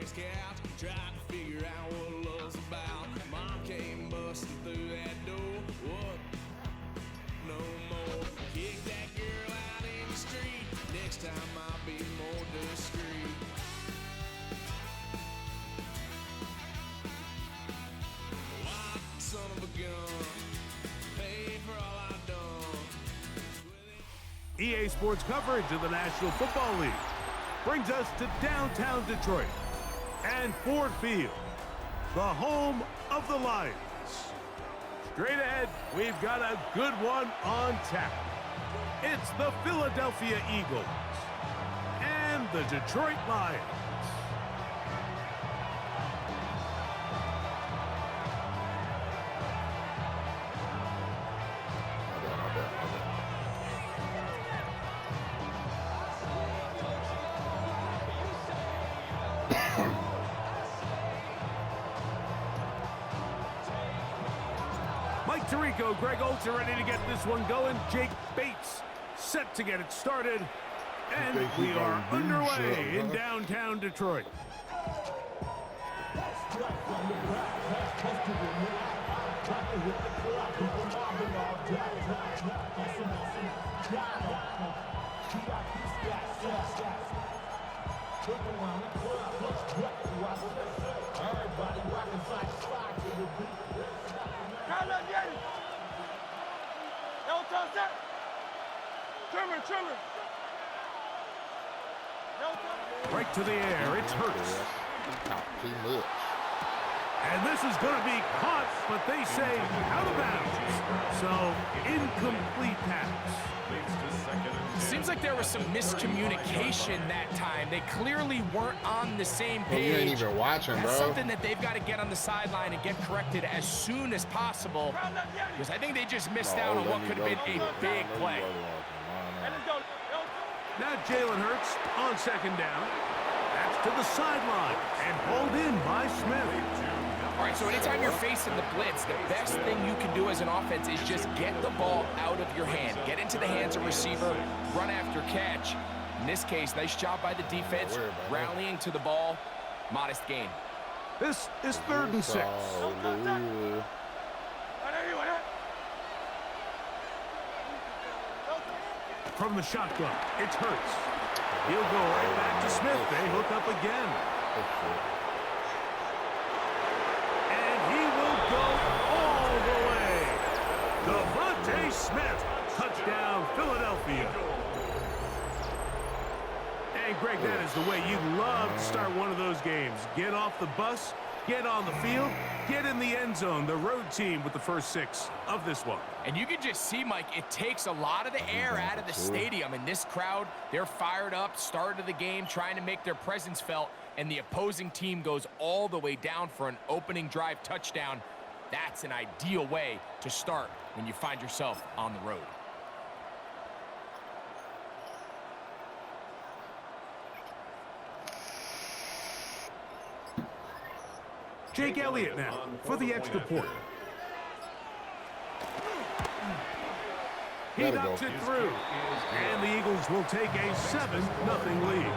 Scout, tried to figure out what love's about. Mom came busting through that door. What? No more. Kick that girl out in the street. Next time I'll be more discreet. Wild son of a gun. Pay for all I've done. EA Sports coverage of the National Football League brings us to downtown Detroit and Ford Field, the home of the Lions. Straight ahead, we've got a good one on tap. It's the Philadelphia Eagles and the Detroit Lions. Mike Tirico, Greg Olsen ready to get this one going. Jake Bates set to get it started. And we are underway in downtown Detroit. Right to the air, it's Hurts. And this is going to be caught, but they say out of bounds. So, incomplete pass. Seems like there was some miscommunication that time. They clearly weren't on the same page. You ain't even watching, bro. That's something that they've got to get on the sideline and get corrected as soon as possible. Because I think they just missed out on what could have been a big play. Now Jalen Hurts on second down. That's to the sideline and pulled in by Smith. All right, so anytime you're facing the blitz, the best thing you can do as an offense is just get the ball out of your hand. Get into the hands of receiver, run after catch. In this case, nice job by the defense, rallying to the ball. Modest gain. This is 3rd and 6. From the shotgun, it's Hurts. He'll go right back to Smith. They hook up again. And he will go all the way. Devontae Smith, touchdown Philadelphia. And Greg, that is the way you love to start one of those games. Get off the bus, get on the field, get in the end zone. The road team with the first 6 of this one. And you can just see, Mike, it takes a lot of the air out of the stadium. And this crowd, they're fired up, start of the game, trying to make their presence felt. And the opposing team goes all the way down for an opening drive touchdown. That's an ideal way to start when you find yourself on the road. Jake Elliott now for the extra point. He knocks it through. And the Eagles will take a 7-0 lead.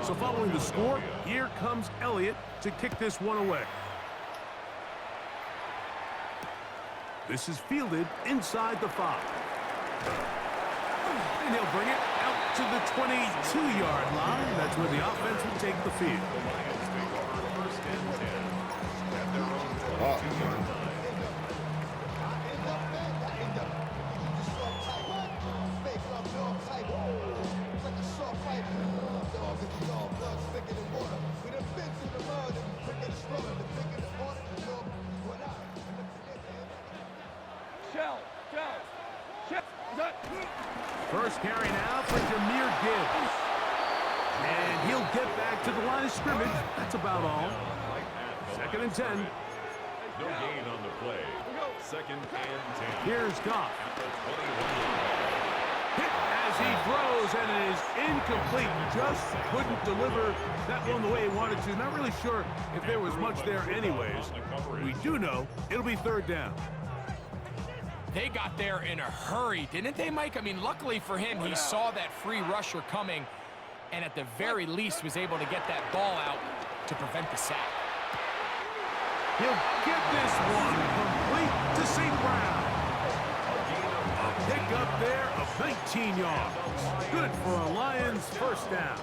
So following the score, here comes Elliott to kick this one away. This is fielded inside the 5. And he'll bring it out to the 22-yard line. That's where the offense will take the field. First carry now for Jahmyr Gibbs. And he'll get back to the line of scrimmage. That's about all. 2nd and 10. No gain on the play. 2nd and 10. Here's Goff. Hit as he throws, and it is incomplete. Just couldn't deliver that one the way he wanted to. Not really sure if there was much there anyways. We do know it'll be third down. They got there in a hurry, didn't they, Mike? I mean, luckily for him, he saw that free rusher coming, and at the very least was able to get that ball out to prevent the sack. He'll get this one complete to St. Brown. A pick up there of 19 yards. Good for a Lions first down.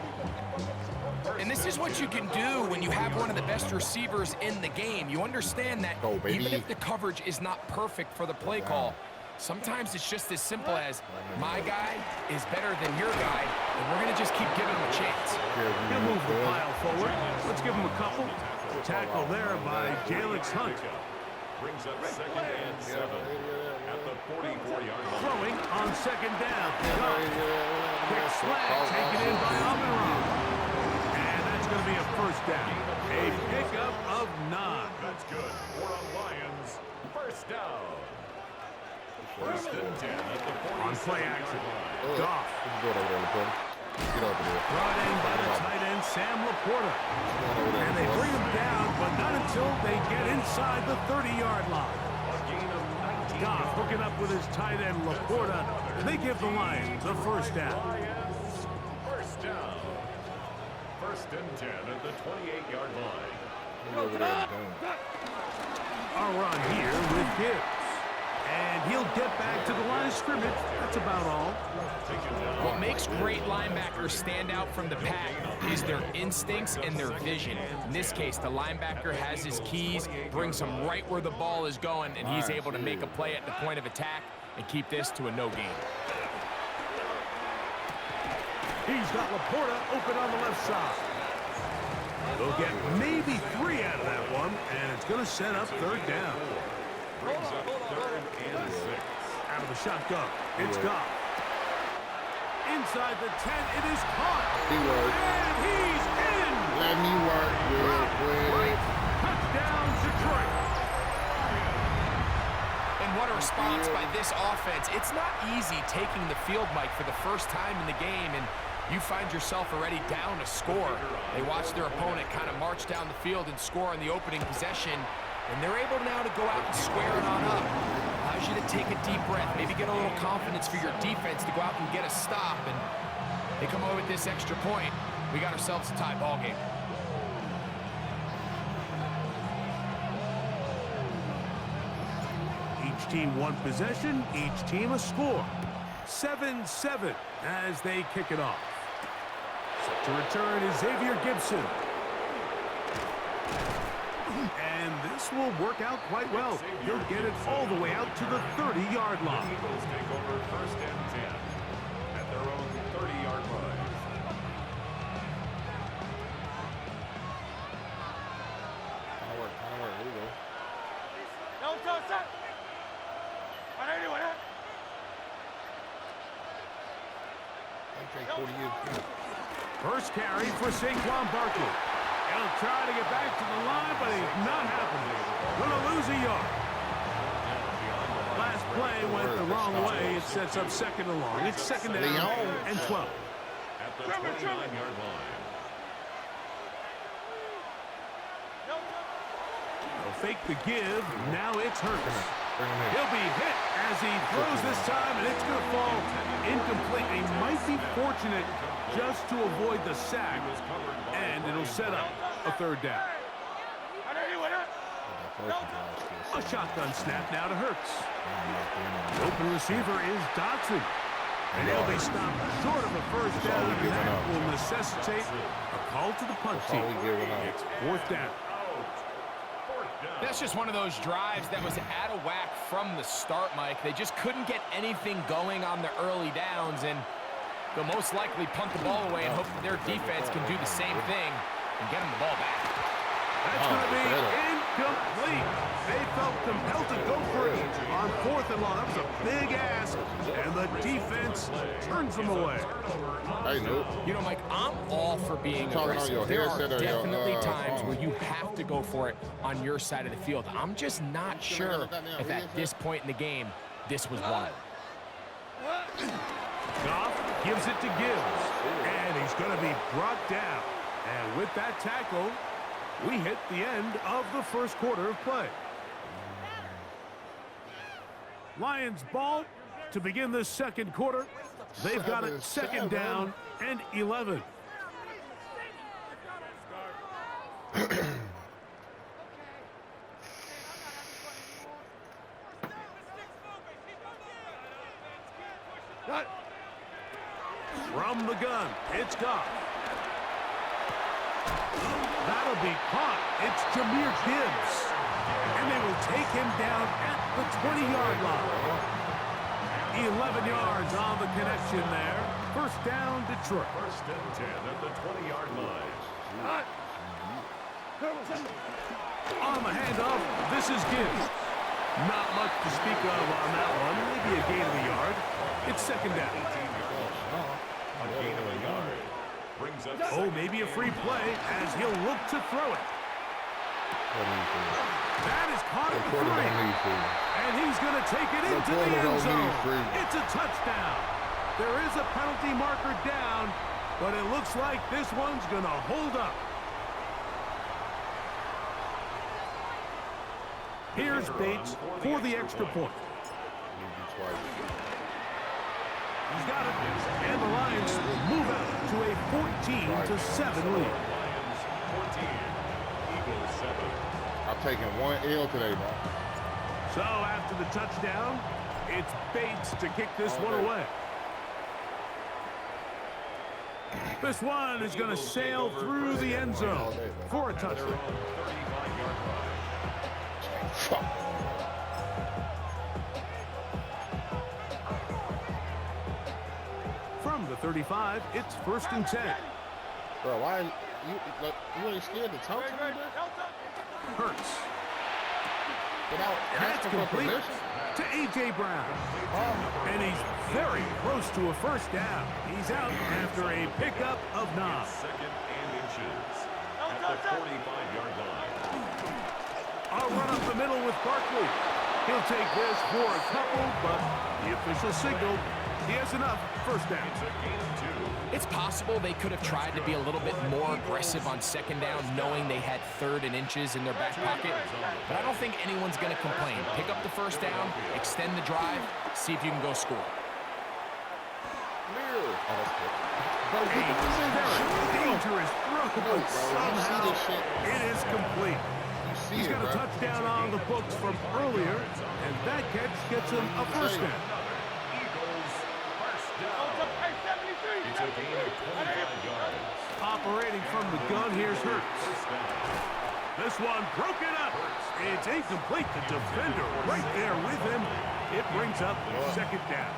And this is what you can do when you have one of the best receivers in the game. You understand that even if the coverage is not perfect for the play call, sometimes it's just as simple as my guy is better than your guy, and we're going to just keep giving him a chance. He'll move the pile forward. Let's give him a couple. Tackle there by Jalix Hunt. Brings up 2nd and 7 at the 44-yard line. Throwing on 2nd down. Quick slant taken in by Amon-Ra. And that's going to be a first down. A pickup of 9. That's good. 4 on Lions. First down. 1st and 10 at the 47-yard On play action. line. Goff. Get over there. Brought in by the tight end, Sam Laporta. And they bring him down, but not until they get inside the 30-yard line. Goff hooking up with his tight end, Laporta. And they give the Lions a first down. Lions. First down. 1st and 10 at the 28-yard line. Get over there and done. A run here with Gibbs. And he'll get back to the line of scrimmage. That's about all. What makes great linebackers stand out from the pack is their instincts and their vision. In this case, the linebacker has his keys, brings him right where the ball is going, and he's able to make a play at the point of attack and keep this to a no gain. He's got Laporta open on the left side. They'll get maybe 3 out of that one, and it's going to set up third down. Brings up 3rd and 6. Out of the shotgun, it's Goff. Inside the 10, it is caught. And he's in. Let me work real quick. Touchdown, Detroit. And what a response by this offense. It's not easy taking the field, Mike, for the first time in the game, and you find yourself already down a score. They watch their opponent kind of march down the field and score in the opening possession, and they're able now to go out and square it on up. Allows you to take a deep breath, maybe get a little confidence for your defense to go out and get a stop, and they come away with this extra point. We got ourselves a tie ball game. Each team one possession, each team a score. 7-7 as they kick it off. Set to return is Xavier Gibson. And this will work out quite well. He'll get it all the way out to the 30-yard line. Eagles take over 1st and 10 at their own 30-yard line. Kind of work. Here we go. First carry for Saquon Barkley. He'll try to get back to the line, but it's not happening. Gonna lose a yard. Last play went the wrong way. It sets up 2nd and long. It's 2nd down and 12. At the 29-yard line. They'll fake the give. Now it's Hurts. He'll be hit as he throws this time, and it's going to fall incomplete. He might be fortunate just to avoid the sack, and it'll set up a 3rd down. A shotgun snap now to Hurts. The open receiver is Dotson. And he'll be stopped short of a first down, and that will necessitate a call to the punt team. It's 4th down. That's just one of those drives that was out of whack from the start, Mike. They just couldn't get anything going on the early downs, and they'll most likely punt the ball away and hope that their defense can do the same thing and get them the ball back. That's going to be incomplete. They felt compelled to go for it on 4th and long. That was a big ask, and the defense turns them away. You know, Mike, I'm all for being aggressive. There are definitely times where you have to go for it on your side of the field. I'm just not sure if at this point in the game, this was one of them. Goff gives it to Gibbs. And he's going to be brought down. And with that tackle, we hit the end of the first quarter of play. Lions ball to begin this second quarter. They've got it second down and 11. From the gun, it's Goff. That'll be caught. It's Jahmyr Gibbs. And they will take him down at the 20-yard line. 11 yards on the connection there. First down, Detroit. First and 10 at the 20-yard line. On the handoff, this is Gibbs. Not much to speak of on that one. Maybe a gain of a yard. It's second down. A gain of a yard. Brings up Oh, maybe a free play as he'll look to throw it. That is caught at the 3. And he's going to take it into the end zone. It's a touchdown. There is a penalty marker down, but it looks like this one's going to hold up. Here's Bates for the extra point. He's got it, and the Lions move out to a 14-7 lead. Lions 14, Eagles 7. I'm taking one L today, man. So after the touchdown, it's Bates to kick this one away. This one is going to sail through the end zone for a touchdown. From the 35, it's first and 10. Bro, why you ain't scared to talk to me, bro? Hurts. Without And that's asking for complete permission? to A.J. Brown. And he's very close to a first down. He's out after a pickup of 9. Second and inches at the 45-yard line. I'll run up the middle with Barkley. He'll take this for a couple, but the official signaled he has enough. First down. It's a gain of 2. It's possible they could have tried to be a little bit more aggressive on second down, knowing they had third and inches in their back pocket. But I don't think anyone's going to complain. Pick up the first down, extend the drive, see if you can go score. A very dangerous throw, but somehow it is complete. He's got a touchdown on the books from earlier, and that catch gets him a first down. Eagles first down. It's a gain of 25 yards. Operating from the gun, here's Hurts. First down. This one broken up. It's incomplete. The defender right there with him. It brings up second down.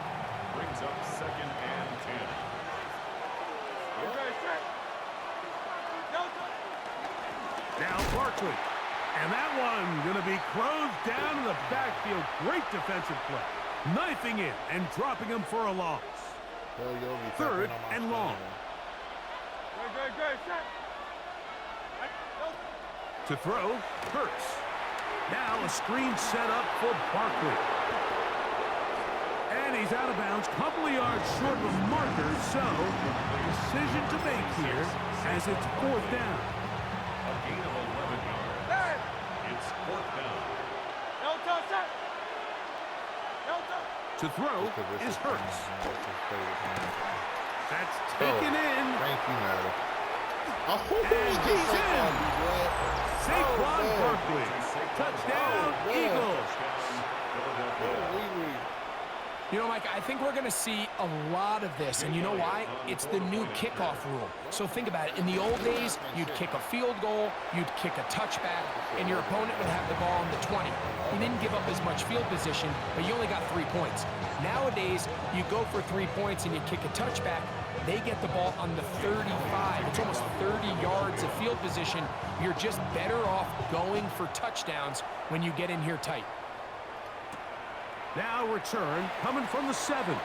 Brings up second and 10. Now Barkley. And that one going to be closed down in the backfield. Great defensive play. Knifing in and dropping him for a loss. Third and long. To throw, Hurts. Now a screen set up for Barkley. And he's out of bounds, couple of yards short of the marker, so decision to make here as it's fourth down. A gain of 11 yards. It's fourth down. To throw is Hurts. That's taken in. Thank you, Madden. And he's in. Saquon Barkley. Touchdown, Eagles. You know, Mike, I think we're going to see a lot of this, and you know why? It's the new kickoff rule. So think about it. In the old days, you'd kick a field goal, you'd kick a touchback, and your opponent would have the ball on the 20. You didn't give up as much field position, but you only got 3 points. Nowadays, you go for 3 points and you kick a touchback, they get the ball on the 35. It's almost 30 yards of field position. You're just better off going for touchdowns when you get in here tight. Now return coming from the 7.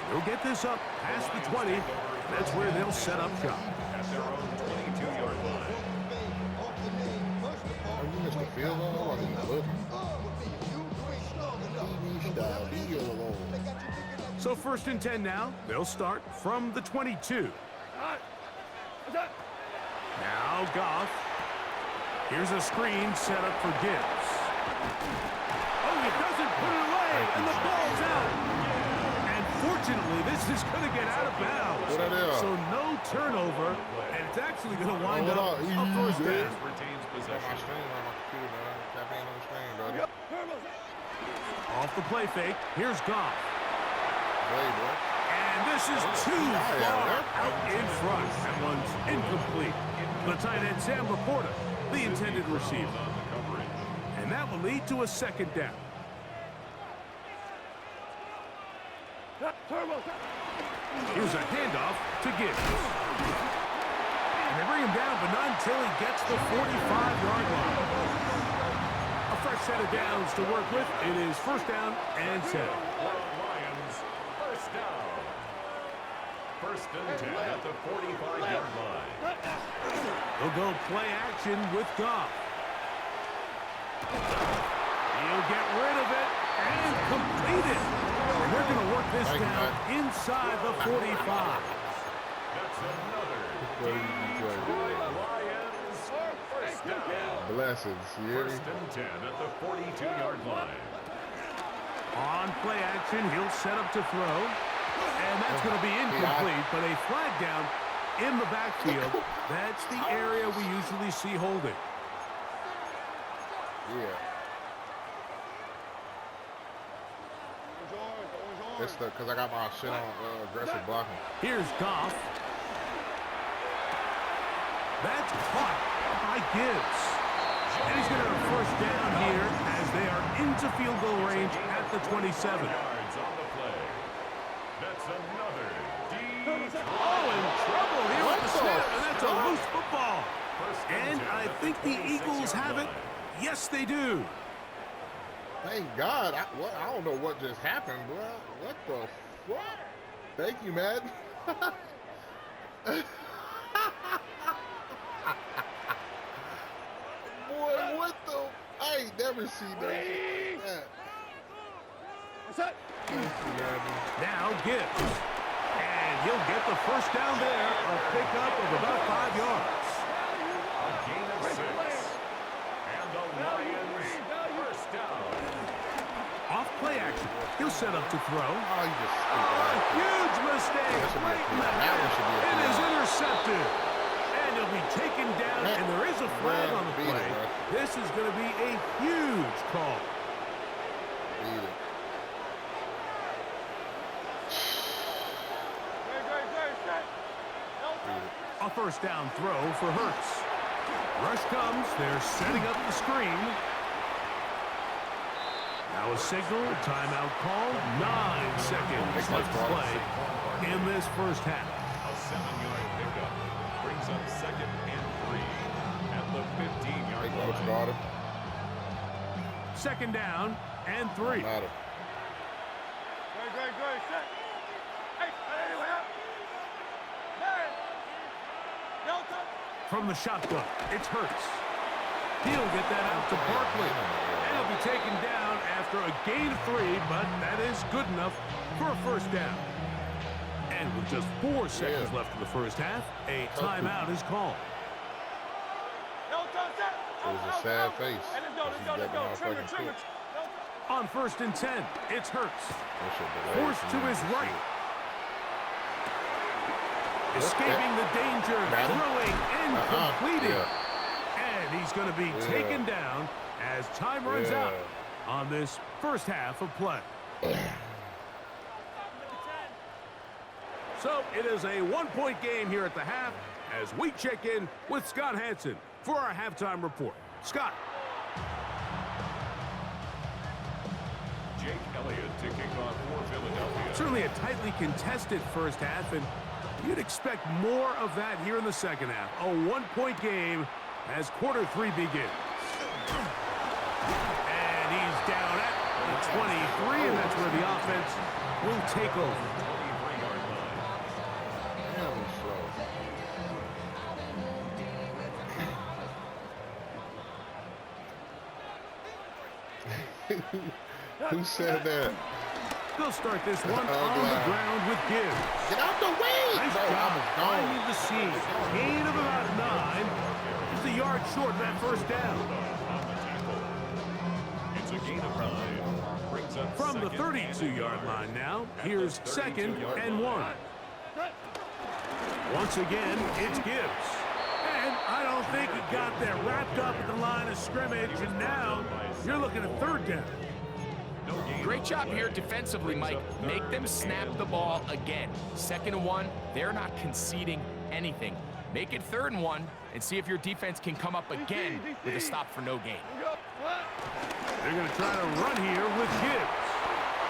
They'll get this up past the 20. That's where they'll set up shop. At their own 22-yard line. Oh, you missed the field goal? I didn't look. TV style, leave you alone. So 1st and 10 now. They'll start from the 22. Now Goff. Here's a screen set up for Gibbs. Oh, he doesn't put it away, and the ball's out. And fortunately, this is going to get out of bounds. So no turnover, and it's actually going to wind up a first down. Retains possession. Off the play fake, here's Goff. And this is too far out in front. That one's incomplete. The tight end, Sam Laporta, the intended receiver. And that will lead to a 2nd down. Here's a handoff to Gibbs. And they bring him down, but not until he gets the 45-yard line. A fresh set of downs to work with. It is 1st down and 10. Lions, 1st down. 1st and 10 at the 45-yard line. They'll go play action with Goff. He'll get rid of it and complete it. And they're going to work this down inside the 45. That's another Detroit Lions 1st down. Blessings, you hear me? 1st and 10 at the 42-yard line. On play action, he'll set up to throw. And that's going to be incomplete, but a flag down in the backfield. That's the area we usually see holding. Yeah. It's because I got my shit on aggressive blocking. Here's Goff. That's caught by Gibbs. And he's going to have a 1st down here as they are into field goal range at the 27. Yards on the play. That's another Oh, in trouble here with the snap, and that's a loose football. And I think the Eagles have it. Yes, they do. Thank God. I don't know what just happened, bro. What the fuck? Thank you, Madden. Boy, what the? I ain't never seen that. What's that? Now Gibbs. And he'll get the 1st down there. A pickup of about 5 yards. A gain of 6. And the Lions 1st down. Off play action. He'll set up to throw. Oh, you just Huge mistake. It is intercepted. And he'll be taken down, and there is a flag on the play. This is going to be a huge call. Beat it. A 1st down throw for Hurts. Rush comes. They're setting up the screen. Now a signal. Timeout call. 9 seconds left to play in this 1st half. A 7-yard pickup brings up 2nd and 3 at the 15-yard line. 2nd down and 3. Matter. From the shotgun, it's Hurts. He'll get that out to Barkley. And he'll be taken down after a gain of 3, but that is good enough for a 1st down. And with just 4 seconds left in the 1st half, a timeout is called. It was a sad face. On 1st and 10, it's Hurts. Forced to his right. Escaping the danger, throwing and completing. And he's going to be taken down as time runs out on this 1st half of play. So it is a 1-point game here at the half as we check in with Scott Hansen for our halftime report. Scott. Jake Elliott to kick off for Philadelphia. Certainly a tightly contested 1st half, and you'd expect more of that here in the 2nd half. A 1-point game as quarter 3 begins. And he's down at the 23, and that's where the offense will take over. 23-yard line. Damn, he's slow. Who said that? They'll start this one on the ground with Gibbs. Get out the way! Nice Bro, I job was finding gone. the seam. Gain of about 9. Just a yard short of that first down. It's a gain of 9. Brings up From the second and 32-yard line now, here's 2nd and 1. Once again, it's Gibbs. And I don't think he got there wrapped up at the line of scrimmage, and now you're looking at 3rd down. Great job here defensively, Mike. Make them snap the ball again. 2nd and 1, they're not conceding anything. Make it 3rd and 1 and see if your defense can come up again with a stop for no gain. They're going to try to run here with Gibbs.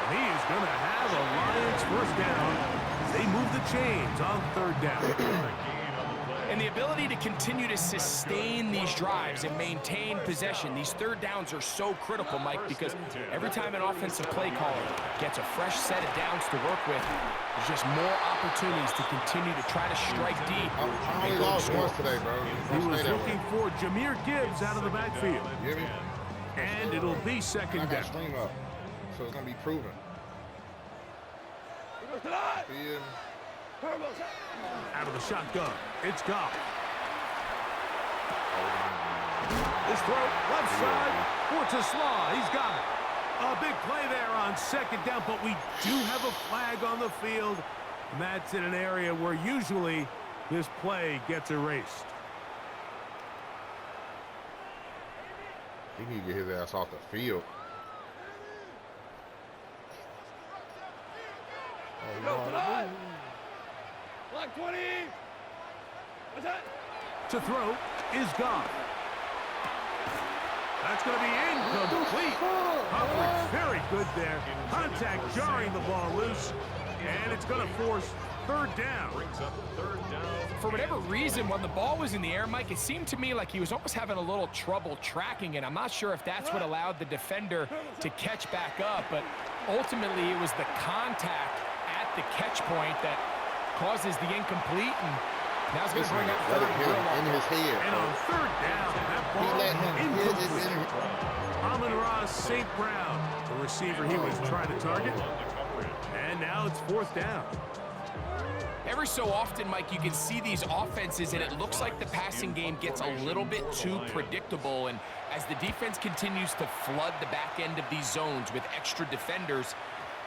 And he is going to have a Lions first down as they move the chains on 3rd down. And the ability to continue to sustain these drives and maintain possession, these 3rd downs are so critical, Mike, because every time an offensive play caller gets a fresh set of downs to work with, there's just more opportunities to continue to try to strike deep. I only lost once today, bro. He was looking for Jameer Gibbs out of the backfield. You hear me? And it'll be I 2nd got down. stream up, so it's gonna be proven. Yeah. Out of the shotgun, it's Goff. This throw, left side, for Tesla, he's got it. A big play there on 2nd down, but we do have a flag on the field. And that's in an area where usually this play gets erased. He need to get his ass off the field. Block 20. What's that? To throw is Goff. That's going to be incomplete. Coverage very good there. Contact jarring the ball loose. And it's going to force 3rd down. Brings up 3rd down. For whatever reason, when the ball was in the air, Mike, it seemed to me like he was almost having a little trouble tracking it. I'm not sure if that's what allowed the defender to catch back up, but ultimately it was the contact at the catch point that causes the incomplete, and now it's going to bring up Let 3rd it hit him in his head. And on 3rd down, that He ball let him hit it in incomplete. Amon-Ra St. Brown, the receiver he was trying to target. And now it's 4th down. Every so often, Mike, you can see these offenses, and it looks like the passing game gets a little bit too predictable. And as the defense continues to flood the back end of these zones with extra defenders,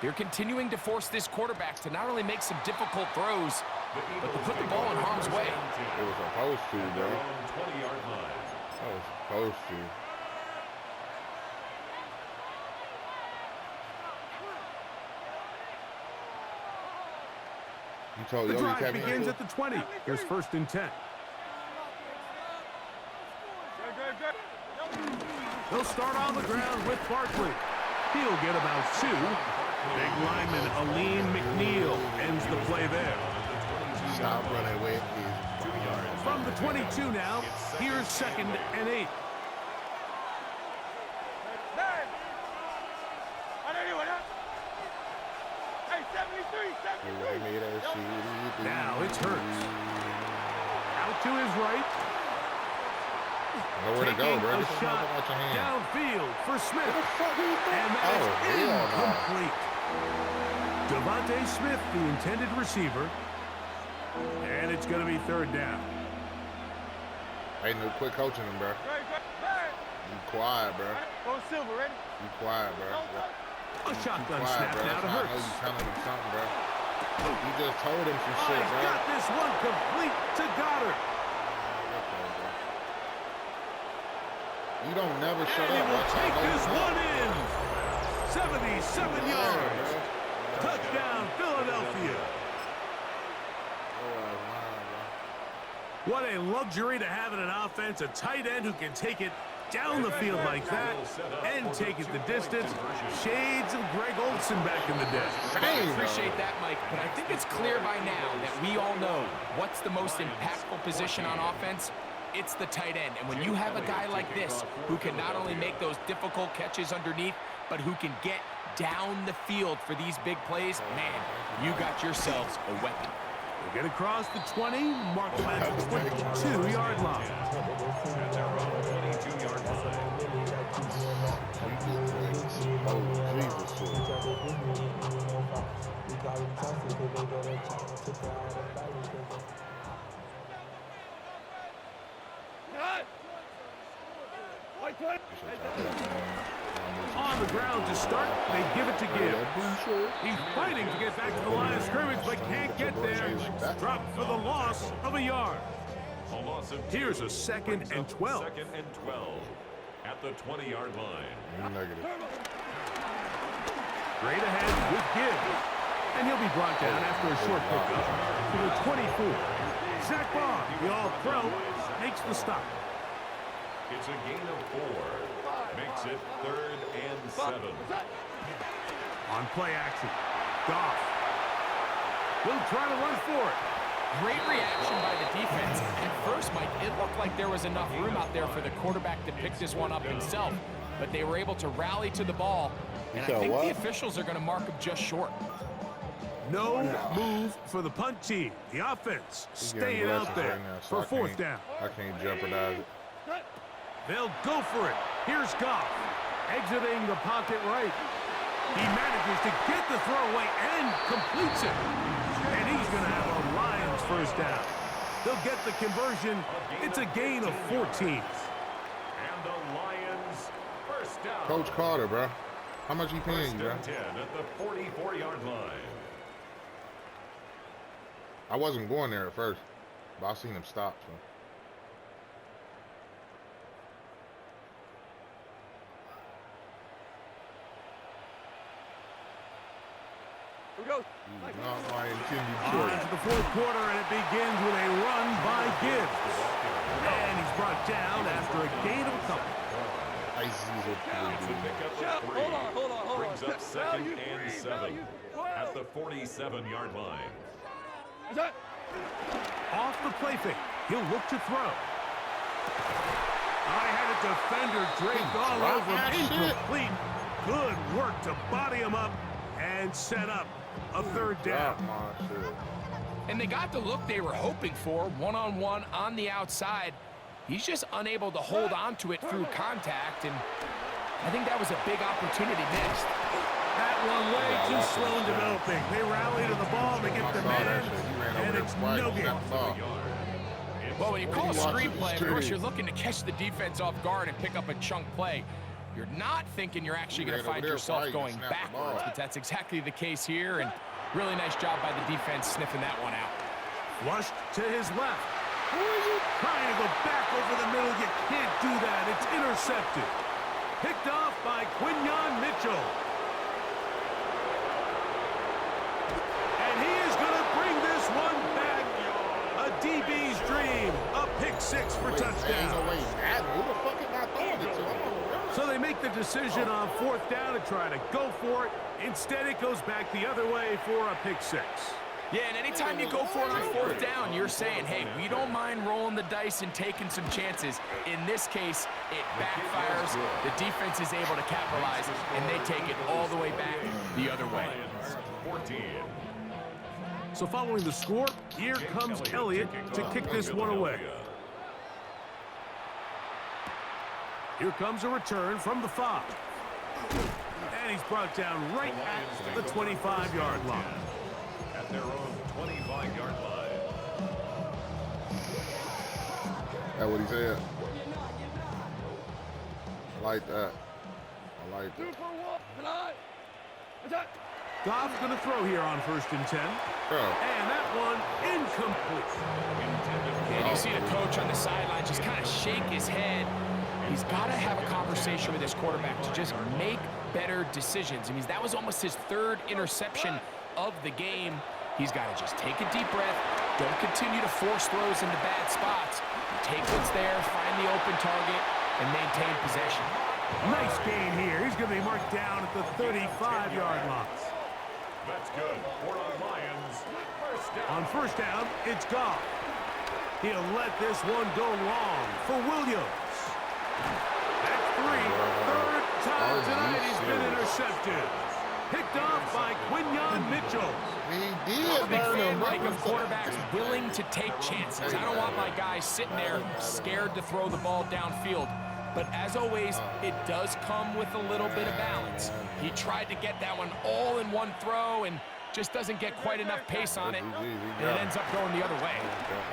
they're continuing to force this quarterback to not only make some difficult throws, but to put the ball in harm's way. It was supposed to, bro. 20-yard line. It was supposed to. You told The Yogi drive Kevin. begins at the 20. Here's 1st and 10. They'll start on the ground with Barkley. He'll get about 2. Big lineman Alim McNeil ends the play there. Stop running with these. From the 22 now, here's 2nd and 8. Now it's Hurts. Out to his right. Nowhere to go, Taking bro. a Get the shot out your hand. downfield for Smith. And Oh, that's hell no. incomplete. Devontae Smith, the intended receiver. And it's going to be 3rd down. Hey, no, quit coaching him, bro. You quiet, bro. Go Silver, ready? You quiet, bro. A shotgun Quiet, snap bro. now to I know Hurts. you telling him something, bro. You just told him some Oh, shit, he's bro. got this one complete to Goddard. You don't never shut And he up. will Watch take out, this bro. one in. 77 Yeah, yards. bro. Touchdown, Philadelphia. What a luxury to have in an offense, a tight end who can take it down the field like that and take it the distance. Shades of Greg Olsen back in the day. I appreciate that, Mike, but I think it's clear by now that we all know what's the most impactful position on offense. It's the tight end. And when you have a guy like this who can not only make those difficult catches underneath, but who can get down the field for these big plays, man, you got yourselves a weapon. They get across the 20, mark them at the 22-yard line. At their own 22-yard line. Oh, Jesus. Shit. Cut. Like 20. On the ground to start, they give it to Gibbs. He's fighting to get back to the line of scrimmage, but can't get there. Dropped for the loss of a yard. A loss of 2. Here's a 2nd and 12. 2nd and 12 at the 20-yard line. Negative. Straight ahead with Gibbs. And he'll be brought down after a short pickup to the 24. Zach Bond, the all-pro, makes the stop. It's a gain of 4. Makes it 3rd and 7. On play action, Goff. He'll try to run for it. Great reaction by the defense. At first, Mike, it looked like there was enough room out there for the quarterback to pick this one up himself, but they were able to rally to the ball, and I think the officials are going to mark him just short. No move for the punt team. The offense staying out there for 4th down. I can't jeopardize it. They'll go for it. Here's Goff, exiting the pocket right. He manages to get the throw away and completes it. And he's going to have a Lions 1st down. They'll get the conversion. It's a gain of 14. And the Lions 1st down. Coach Carter, bro. How much he paying you, bro? 1st and 10 at the 44-yard line. I wasn't going there at first, but I seen him stop. So. Here we go. Not my intended On choice. to the 4th quarter, and it begins with a run by Gibbs. And he's brought down after a gain of a couple. It's a pickup of 3. Hold on. Brings up 2nd and 7 Value. at the 47-yard line. Is that? Off the play fake, he'll look to throw. I had a defender draped all dropped over that him. shit. Incomplete. Good work to body him up and set up a 3rd down. Drop my shit. And they got the look they were hoping for, one-on-one on the outside. He's just unable to hold on to it through contact, and I think that was a big opportunity missed. That one way too slow in developing. They rally to the ball, they get the man, and it's no gain. Well, when you call a screenplay, of course, you're looking to catch the defense off guard and pick up a chunk play. You're not thinking you're actually going to find yourself going backwards, but that's exactly the case here, and really nice job by the defense sniffing that one out. Flushed to his left. Trying to go back over the middle. You can't do that. It's intercepted. Picked off by Quinyon Mitchell. And he is going to bring this one back. A DB's dream. A pick 6 for touchdown. Who the fuck am I throwing it to? So they make the decision on 4th down to try to go for it. Instead, it goes back the other way for a pick 6. Yeah, and anytime you go for it on 4th down, you're saying, hey, we don't mind rolling the dice and taking some chances. In this case, it backfires. The defense is able to capitalize, and they take it all the way back the other way. 14. So following the score, here comes Elliott to kick this one away. Here comes a return from the 5. And he's brought down right at the 25-yard line. At their own 25-yard line. That's what he said. I like that. I like 2 that. for 1. Tonight. Is that? Goff's going to throw here on 1st and 10. Bro. And that one incomplete. And you see the coach on the sideline just kind of shake his head. He's got to have a conversation with his quarterback to just make better decisions. I mean, that was almost his 3rd interception of the game. He's got to just take a deep breath. Don't continue to force throws into bad spots. Take what's there, find the open target, and maintain possession. Nice gain here. He's going to be marked down at the 35-yard line. That's good. For the Lions. 1st down. On 1st down, it's Goff. He'll let this one go long for Williams. That's 3. 3rd time tonight he's been intercepted. Picked off by Quinyon Mitchell. He I'm did a big burn fan, him. Mike, of quarterbacks willing to take chances. I don't want my guys sitting there scared to throw the ball downfield. But as always, it does come with a little bit of balance. He tried to get that one all in one throw and just doesn't get quite enough pace on it, and it ends up going the other way.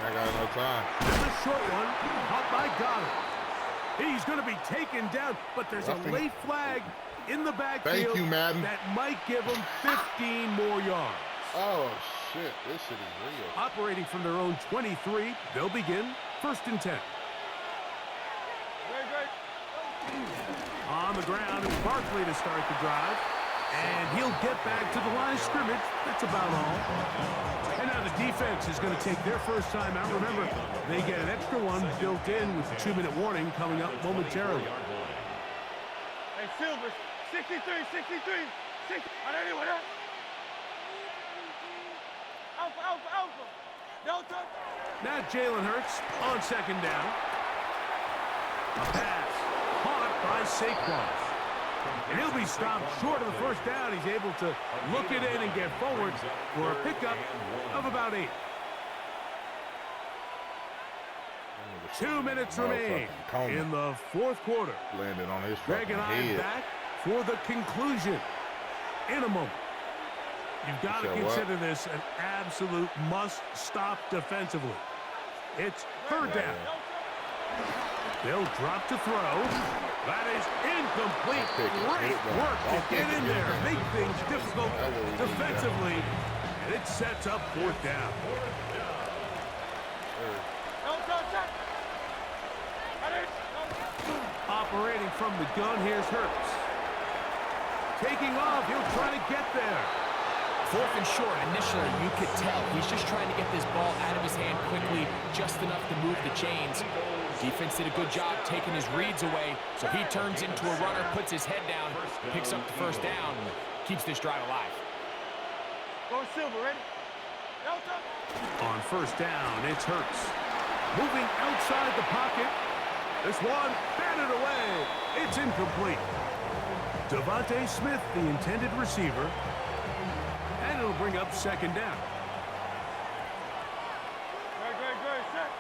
I got no time. There's a short one, caught by Goddard. He's going to be taken down, but there's a late flag in the backfield. Thank you, Madden. That might give him 15 more yards. Oh, shit. This shit is real. Operating from their own 23, they'll begin 1st and 10. On the ground, it's Barkley to start the drive. And he'll get back to the line of scrimmage. That's about all. And now the defense is going to take their first time out. Remember, they get an extra one built in with the 2-minute warning coming up momentarily. Hey, Silver, 63, 63, 60. On anyone else? Alpha, Alpha, Alpha. Delta. Now Jalen Hurts on 2nd down. A pass caught by Saquon. And he'll be stopped short of the 1st down. He's able to look it in and get forward for a pickup of about 8. 2 minutes remain in the 4th quarter. Landed on his Greg and I head. back for the conclusion in a moment. You've got to consider this an absolute must-stop defensively. It's 3rd down. They'll drop to throw. That is incomplete. Great work to get in there, make things difficult defensively, and it sets up 4th down. Operating from the gun, here's Hurts. Taking off, he'll try to get there. 4th and short, initially, you could tell he's just trying to get this ball out of his hand quickly, just enough to move the chains. Defense did a good job taking his reads away, so he turns into a runner, puts his head down, picks up the 1st down, and keeps this drive alive. Go Silver, ready? Delta. On 1st down, it's Hurts. Moving outside the pocket. This one batted away. It's incomplete. Devontae Smith, the intended receiver. And it'll bring up 2nd down. Good, set.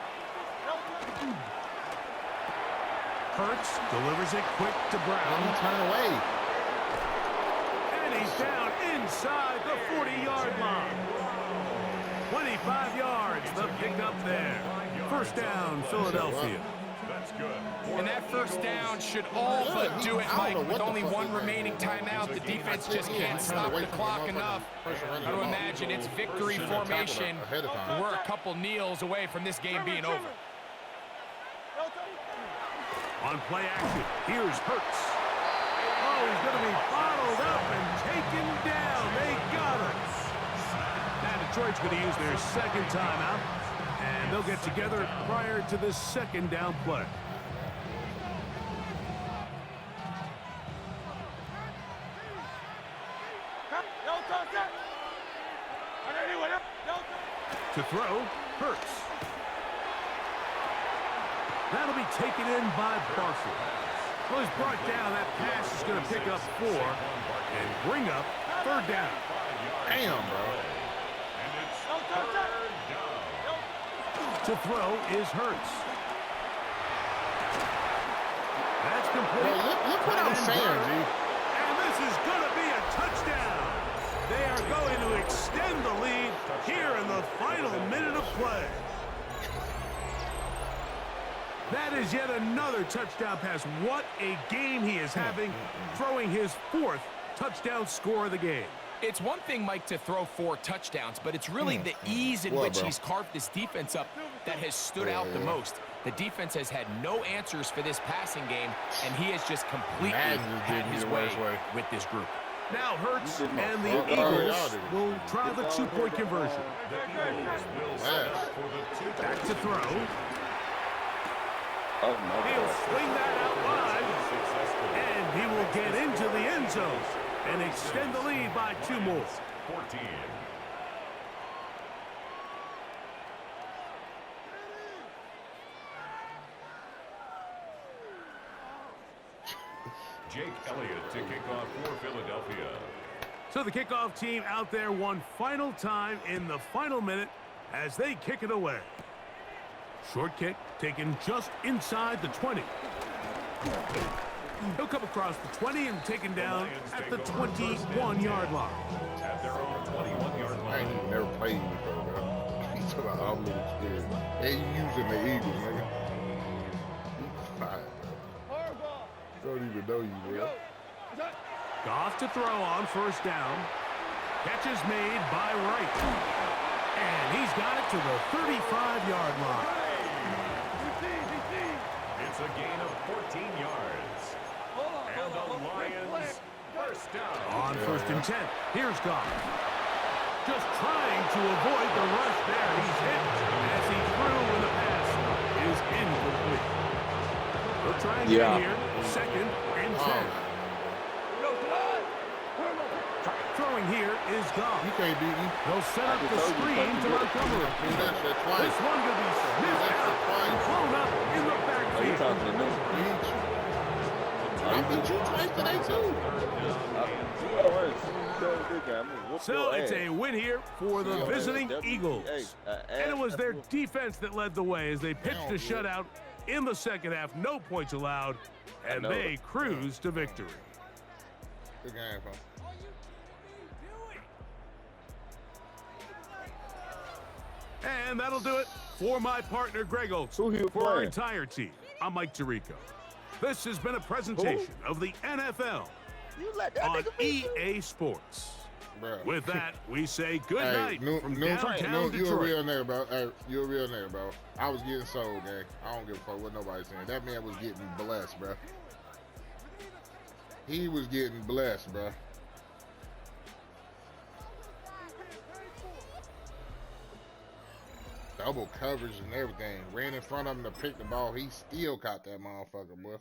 Delta. Hurts delivers it quick to Brown. Turn away. And he's down inside the 40-yard line. 25 yards, the pickup there. 1st down, Philadelphia. That's good. And that 1st down should all but do it, Mike. With only one remaining timeout, the defense just can't stop the clock enough. I would imagine it's victory formation. We're a couple kneels away from this game being over. On play action, here's Hurts. Oh, he's going to be bottled up and taken down. They got him. Now Detroit's going to use their 2nd timeout, and they'll get together prior to the 2nd down play. To throw, Hurts. That'll be taken in by Barkley. Well, he's brought down. That pass is going to pick up 4 and bring up 3rd down. Damn, bro. To throw is Hurts. That's complete. Well, look what I'm saying, G. And this is going to be a touchdown. They are going to extend the lead here in the final minute of play. That is yet another touchdown pass. What a game he is having, throwing his 4th touchdown score of the game. It's one thing, Mike, to throw 4 touchdowns, but it's really the ease in which he's carved this defense up that has stood out the most. The defense has had no answers for this passing game, and he has just completely had his way with this group. Now Hurts and the Eagles will try the 2-point conversion. Back to throw. He'll swing that out wide, and he will get into the end zone and extend the lead by 2 more. 14. Jake Elliott to kick off for Philadelphia. So the kickoff team out there one final time in the final minute as they kick it away. Short kick taken just inside the 20. He'll come across the 20 and taken down at the 21-yard line. At their own 21-yard I line. ain't even never played before, bro. He's talking about I'm little scared. They using the Eagles, nigga. You quiet, bro. Don't even know you, bro. Goff to throw on first down. Catch is made by Wright. And he's got it to the 35-yard line. It's a gain of 14 yards. And the Lions first down. On first and 10, here's Goff. Just trying to avoid the rush there. He's hit as he threw and the pass is incomplete. We'll try again here. Second and 10. Throwing here is Goff. You can't beat me. They'll set up the screen to Montgomery. Do that shit twice. This one could be sniffed out and thrown up in the backfield. I beat you twice today, too. So it's a win here for the visiting Eagles. And it was their defense that led the way as they pitched a shutout in the second half. No points allowed, and they cruised to victory. Good game, bro. And that'll do it for my partner, Greg Olson. For our entire team, I'm Mike Tirico. This has been a presentation of the NFL on EA Sports. Bro. With that, we say good night from you downtown a Detroit. real nigga, bro. Hey, you a real nigga, bro. I was getting sold, gang. I don't give a fuck what nobody's saying. That man was getting blessed, bro. He was getting blessed, bro. Double coverage and everything. Ran in front of him to pick the ball. He still caught that motherfucker, boy.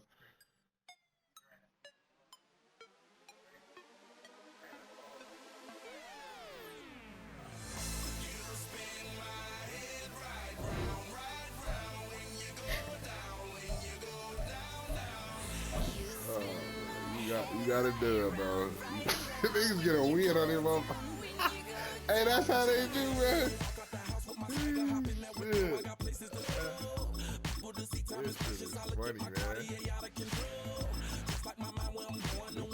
You gotta do it, bro. Niggas get a win on him, motherfucker. Hey, that's how they do, man. This shit is funny, man.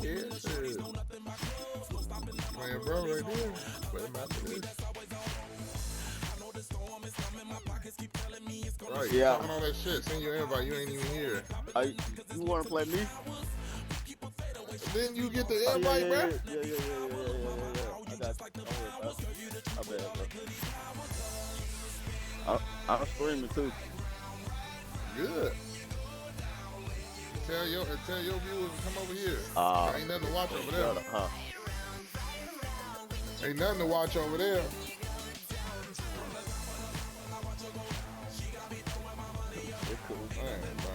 Yeah, shit. Man, bro, right there. Play him after this. Right, yeah. Talking all that shit. Send your invite. You ain't even here. You want to play me? Then you get the invite, bro. Yeah. I got you. I bet, bro. I'm streaming too. Good. Tell your viewers to come over here. Ain't nothing to watch over there. Ain't nothing to watch over there. It's cool. Man, bro.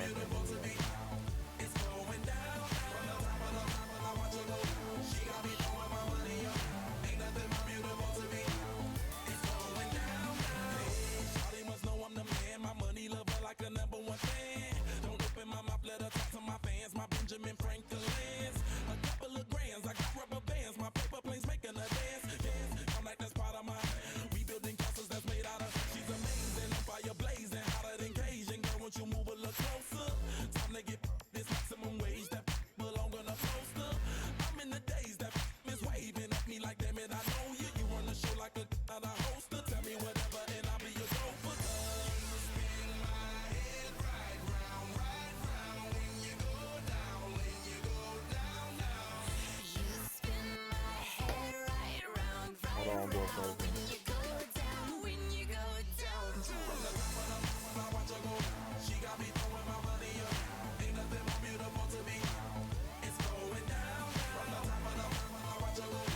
Hold on, I'm doing something.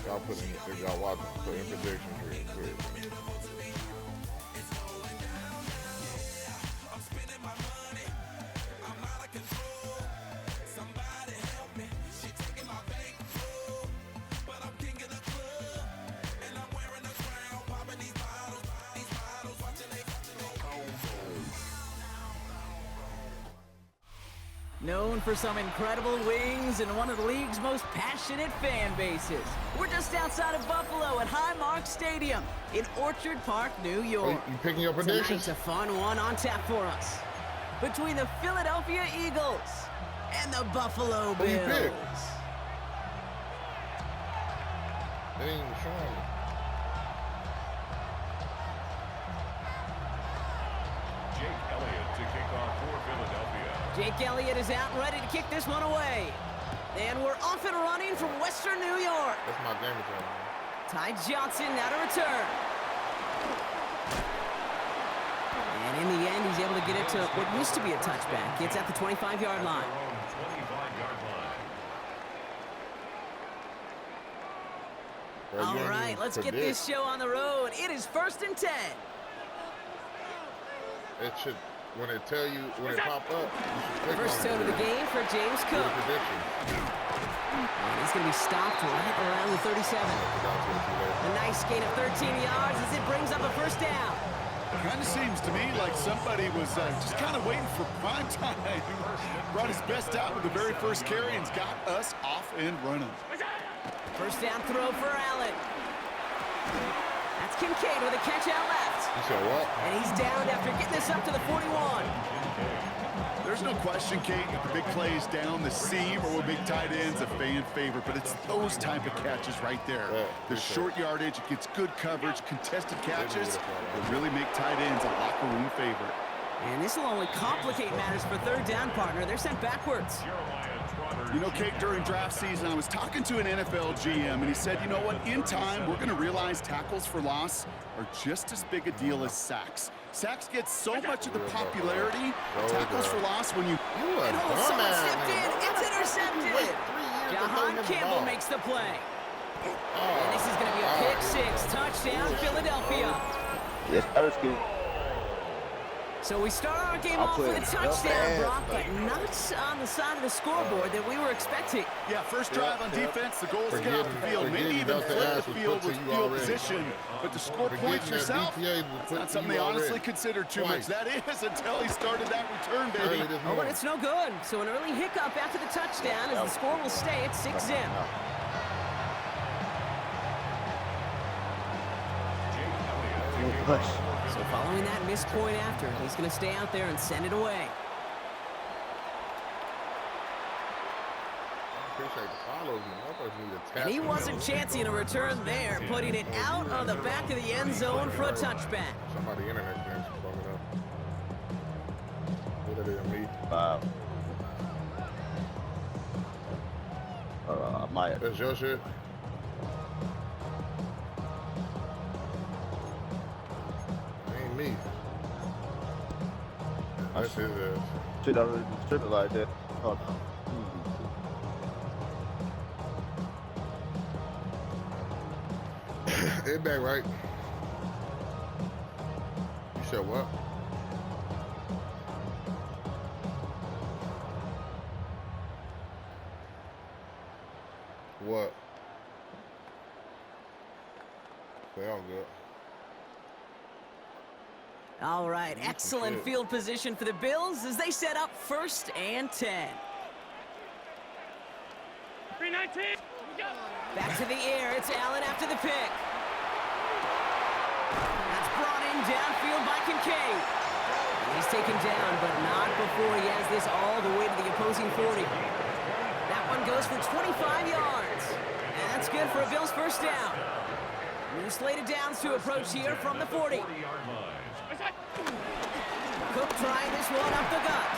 Y'all put in, if y'all watching, put in predictions real quick. Known for some incredible wings and one of the league's most passionate fan bases. We're just outside of Buffalo at Highmark Stadium in Orchard Park, New York. You picking your predictions? Tonight's a fun one on tap for us. Between the Philadelphia Eagles and the Buffalo Who you Bills. pick? They ain't even showing me. Jake Elliott to kick off for Philadelphia. Jake Elliott is out and ready to kick this one away. And we're off and running from Western New York. That's my game return. Ty Johnson now to return. And in the end, he's able to get it to what used to be a touchback. It's at the 25-yard line. 25-yard line. All right, let's get this show on the road. It is 1st and 10. It should, when it tell you, when it pop up, you should click First on toe it. to the game for James Do Cook. the prediction. And he's going to be stopped right around the 37. A nice gain of 13 yards as it brings up a first down. Kind of seems to me like somebody was just kind of waiting for prime time. Brought his best out with the very first carry and's got us off and running. First down throw for Allen. That's Kincaid with a catch out left. You said what? And he's down after getting this up to the 41. There's no question, Kate, if the big plays down the seam or with big tight ends, a fan favorite, but it's those type of catches right there. Yeah, The short yardage, it gets good coverage, contested catches that really make tight ends a locker room favorite. And this will only complicate matters for third down, partner. They're sent backwards. You know, Kate, during draft season, I was talking to an NFL GM, and he said, you know what, in time, we're going to realize tackles for loss are just as big a deal as sacks. Sacks get so much of the popularity. Tackles for loss when you... And someone stepped in. It's intercepted. Jahan Campbell makes the play. And this is going to be a pick six. Touchdown, Philadelphia. Yes, Erskine. So we start our game off with a touchdown, Brock, but not on the side of the scoreboard that we were expecting. Yeah, first drive on defense, the goal is to get off the field. Maybe even flip the field with field position. But to score points yourself, it's not something they honestly consider too much. That is until he started that return, baby. Oh, but it's no good. So an early hiccup after the touchdown as the score will stay at 6-0. Push. So following that missed point after, he's going to stay out there and send it away. And he wasn't chancing a return there, putting it out on the back of the end zone for a touchback. Somebody internet connection bumming up. What it is, me? Wow. Maya. That's your shit? Ain't me. That's his ass. Shit, I really strip it like that. Oh, It back right. You said what? What? Sound good. All right, excellent field position for the Bills as they set up 1st and 10. 319. Back to the air, it's Allen after the pick. That's brought in downfield by Kincaid. He's taken down, but not before he has this all the way to the opposing 40. That one goes for 25 yards. And that's good for a Bills first down. New slated downs to approach here from the 40. Cook trying this one up the gut.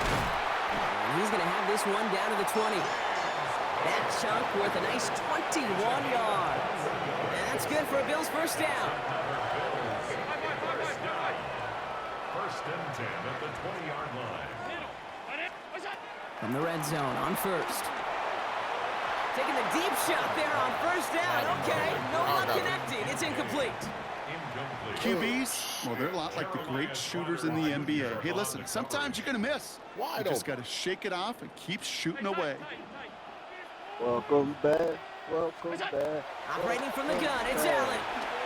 And he's going to have this one down to the 20. That chunk worth a nice 21 yards. And that's good for a Bills first down. First and 10 at the 20-yard line. From the red zone on first. Taking the deep shot there on first down. Okay, no luck connecting. It's incomplete. QBs, well, they're a lot like the great shooters in the NBA. Hey, listen, sometimes you're going to miss. You just got to shake it off and keep shooting away. welcome back. Welcome back. Operating from the gun, it's Allen.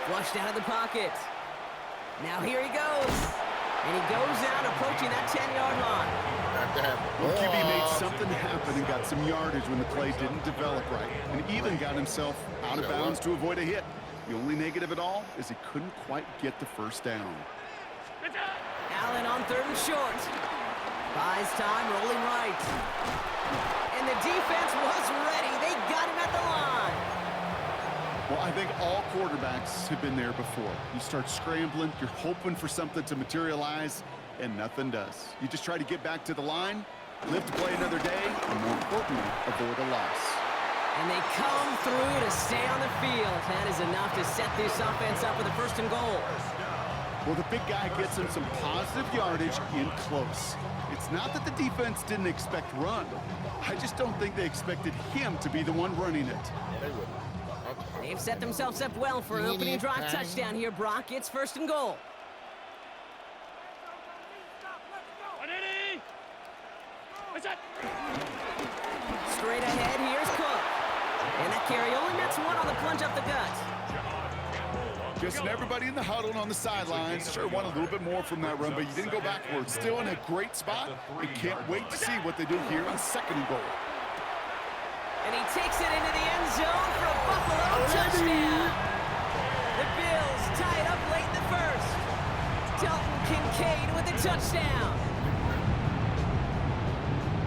Flushed out of the pocket. Now here he goes. And he goes out approaching that 10-yard line. Well, QB made something happen and got some yardage when the play didn't develop right, and even got himself out of bounds to avoid a hit. The only negative at all is he couldn't quite get the first down. Allen on 3rd and short. Buys time, rolling right. And the defense was ready. They got him at the line. Well, I think all quarterbacks have been there before. You start scrambling, you're hoping for something to materialize, and nothing does. You just try to get back to the line, live to play another day, and more importantly, avoid a loss. And they come through to stay on the field. That is enough to set this offense up with a 1st and goal. Well, the big guy gets him some positive yardage in close. It's not that the defense didn't expect run. I just don't think they expected him to be the one running it. They've set themselves up well for an opening drive touchdown here, Brock. It's 1st and goal. Straight ahead, here's Cook. And that carry only nets one on the plunge up the gut. Just everybody in the huddle on the sidelines. Sure want a little bit more from that run, but you didn't go backwards. Still in a great spot. And can't wait to see what they do here on 2nd and goal. And he takes it into the end zone for a Buffalo touchdown. The Bills tie it up late in the 1st. Dalton Kincaid with the touchdown.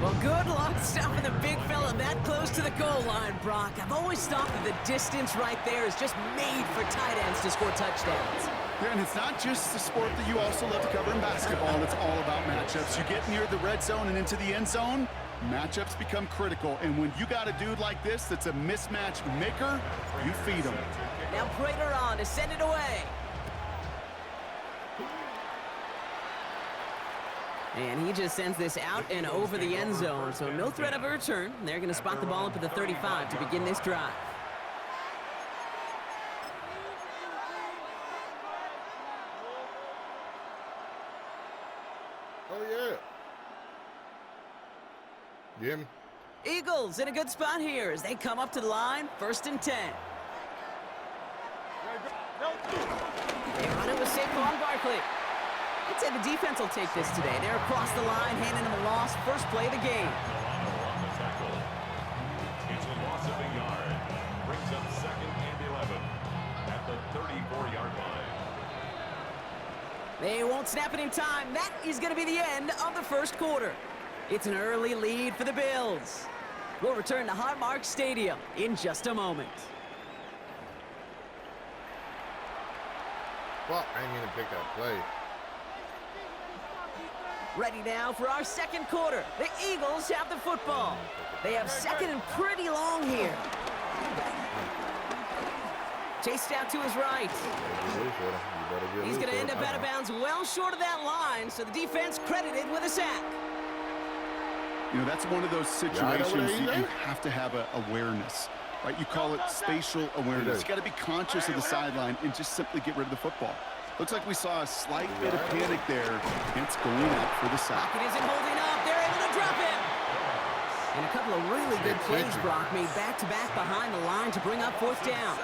Well, good luck stopping the big fella that close to the goal line, Brock. I've always thought that the distance right there is just made for tight ends to score touchdowns. Yeah, and it's not just the sport that you also love to cover in basketball. It's all about matchups. You get near the red zone and into the end zone, matchups become critical. And when you got a dude like this that's a mismatch maker, you feed him. Now Prater on to send it away. And he just sends this out and over the end zone, so no threat of a return. They're going to spot the ball up at the 35 to begin this drive. Oh, yeah. You hear me? Eagles in a good spot here as they come up to the line, 1st and 10. They run it with Saquon Barkley. I'd say the defense will take this today. They're across the line, handing them a loss. First play of the game. It's a loss of a yard. Brings up 2nd and 11 at the 34-yard line. They won't snap it in time. That is going to be the end of the 1st quarter. It's an early lead for the Bills. We'll return to Highmark Stadium in just a moment. Fuck, I didn't mean to pick that play. Ready now for our 2nd quarter. The Eagles have the football. They have 2nd and pretty long here. Chased out to his right. He's going to end up out of bounds well short of that line, so the defense credited with a sack. You know, that's one of those situations you have to have a awareness, right? You call it spatial awareness. You got to be conscious of the sideline and just simply get rid of the football. Looks like we saw a slight bit of panic there. It's going out for the sack. Lockett isn't holding up. They're able to drop him. And a couple of really good plays, Brock, made back-to-back behind the line to bring up 4th down.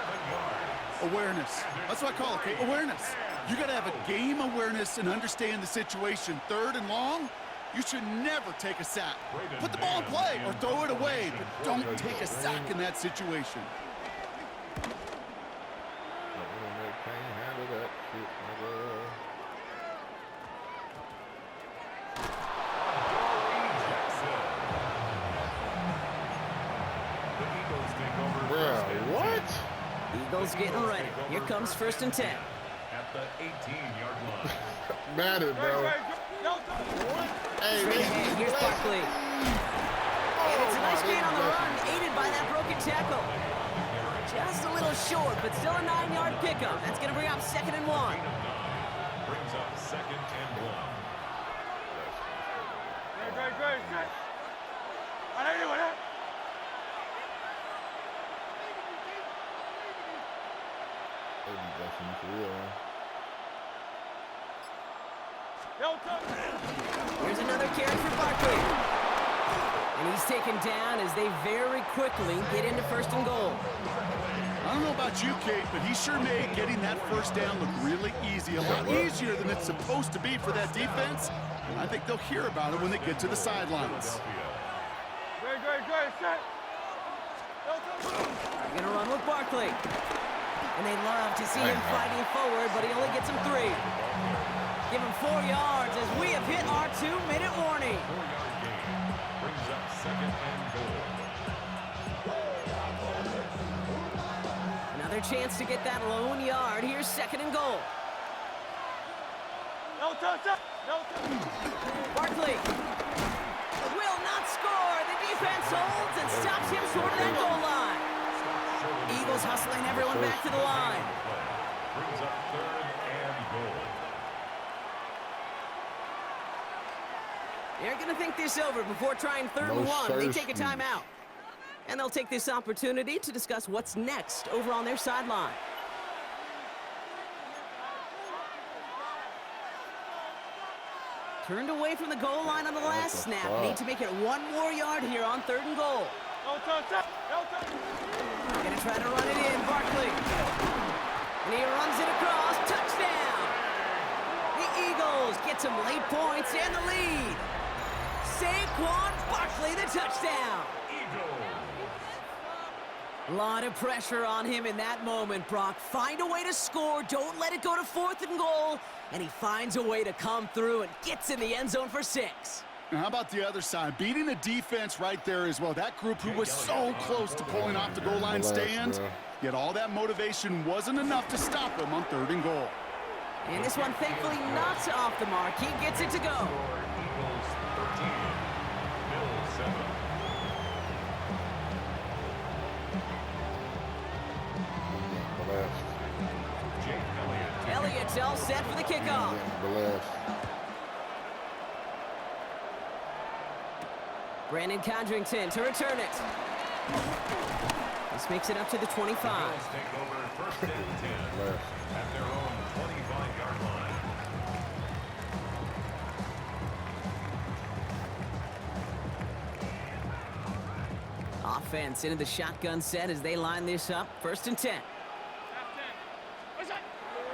Awareness. That's what I call it, okay? Awareness. You got to have a game awareness and understand the situation. 3rd and long, you should never take a sack. Put the ball in play or throw it away, but don't take a sack in that situation. Eagles getting ready. Here comes 1st and 10. At the 18-yard line. Madden, bro. Straight ahead, here's Barkley. And it's a nice gain on the run, aided by that broken tackle. Just a little short, but still a 9-yard pickup. That's going to bring up 2nd and 1. Brings up 2nd and 1. Great. Anyway, Here's another carry for Barkley. And he's taken down as they very quickly get into 1st and goal. I don't know about you, Kate, but he sure made getting that first down look really easy. A lot easier than it's supposed to be for that defense. And I think they'll hear about it when they get to the sidelines. Good, set. They're going to run with Barkley. And they love to see him fighting forward, but he only gets him 3. Give him 4 yards as we have hit our 2-minute warning. 4-yard gain brings up 2nd and goal. Another chance to get that lone yard. Here's 2nd and goal. No touch. Barkley will not score. The defense holds and stops him short of that goal line. Eagles hustling everyone back to the line. Brings up 3rd and goal. They're going to think this over before trying 3rd and 1. They take a timeout. And they'll take this opportunity to discuss what's next over on their sideline. Turned away from the goal line on the last snap. Need to make it 1 more yard here on 3rd and goal. No touch. Going to try to run it in, Barkley. And he runs it across. Touchdown! The Eagles get some late points and the lead. Saquon Barkley, the touchdown. A lot of pressure on him in that moment, Brock. Find a way to score. Don't let it go to 4th and goal. And he finds a way to come through and gets in the end zone for 6. Now, how about the other side? Beating a defense right there as well. That group who was so close to pulling off the goal line stand, yet all that motivation wasn't enough to stop him on 3rd and goal. And this one, thankfully, not off the mark. He gets it to go. Eagles 13, Bills 7. Elliott's all set for the kickoff. Brandon Condrington to return it. This makes it up to the 25. Bills take over 1st and 10 at their own 25-yard line. Offense into the shotgun set as they line this up. 1st and 10.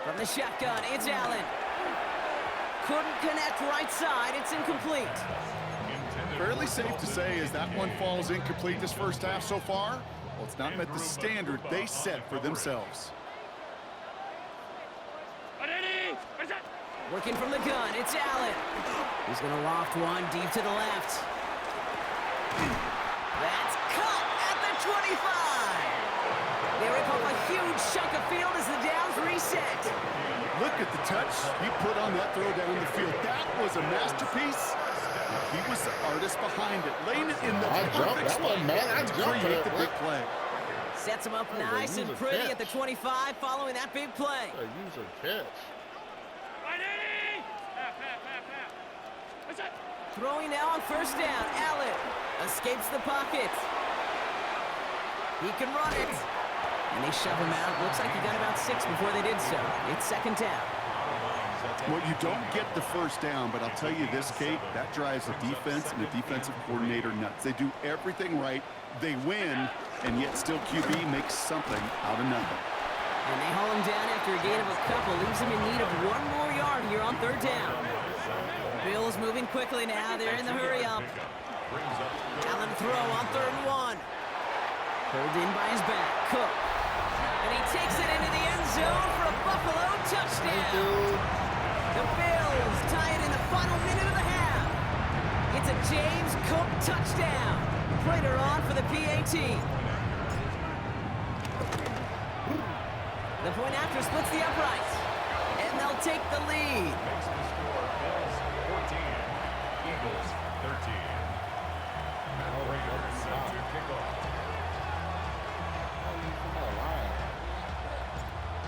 From the shotgun, it's Allen. Couldn't connect right side. It's incomplete. Fairly safe to say as that one falls incomplete this first half so far. Well, it's not met the standard they set for themselves. Working from the gun, it's Allen. He's going to loft one deep to the left. That's cut at the 25. They rip up a huge chunk of field as the downs reset. Look at the touch he put on that throw down the field. That was a masterpiece. He was the artist behind it, laying it in the perfect spot to create the big play. Sets him up nice and pretty at the 25 following that big play. Use a catch. Throwing now on 1st down. Allen escapes the pocket. He can run it. And they shove him out. Looks like he got about 6 before they did so. It's 2nd down. Well, you don't get the 1st down, but I'll tell you this, Kate, that drives the defense and the defensive coordinator nuts. They do everything right. They win, and yet still QB makes something out of nothing. And they haul him down after a gain of a couple. Leaves him in need of 1 more yard here on 3rd down. Bills moving quickly now. They're in the hurry up. Allen throw on 3rd and 1. Pulled in by his back. Cook. And he takes it into the end zone for a Buffalo touchdown. The Bills tie it in the final minute of the half. It's a James Cook touchdown. Prater on for the PAT. The point after splits the uprights. And they'll take the lead. Makes the score Bills 14, Eagles 13. Matt Prater set to kick off.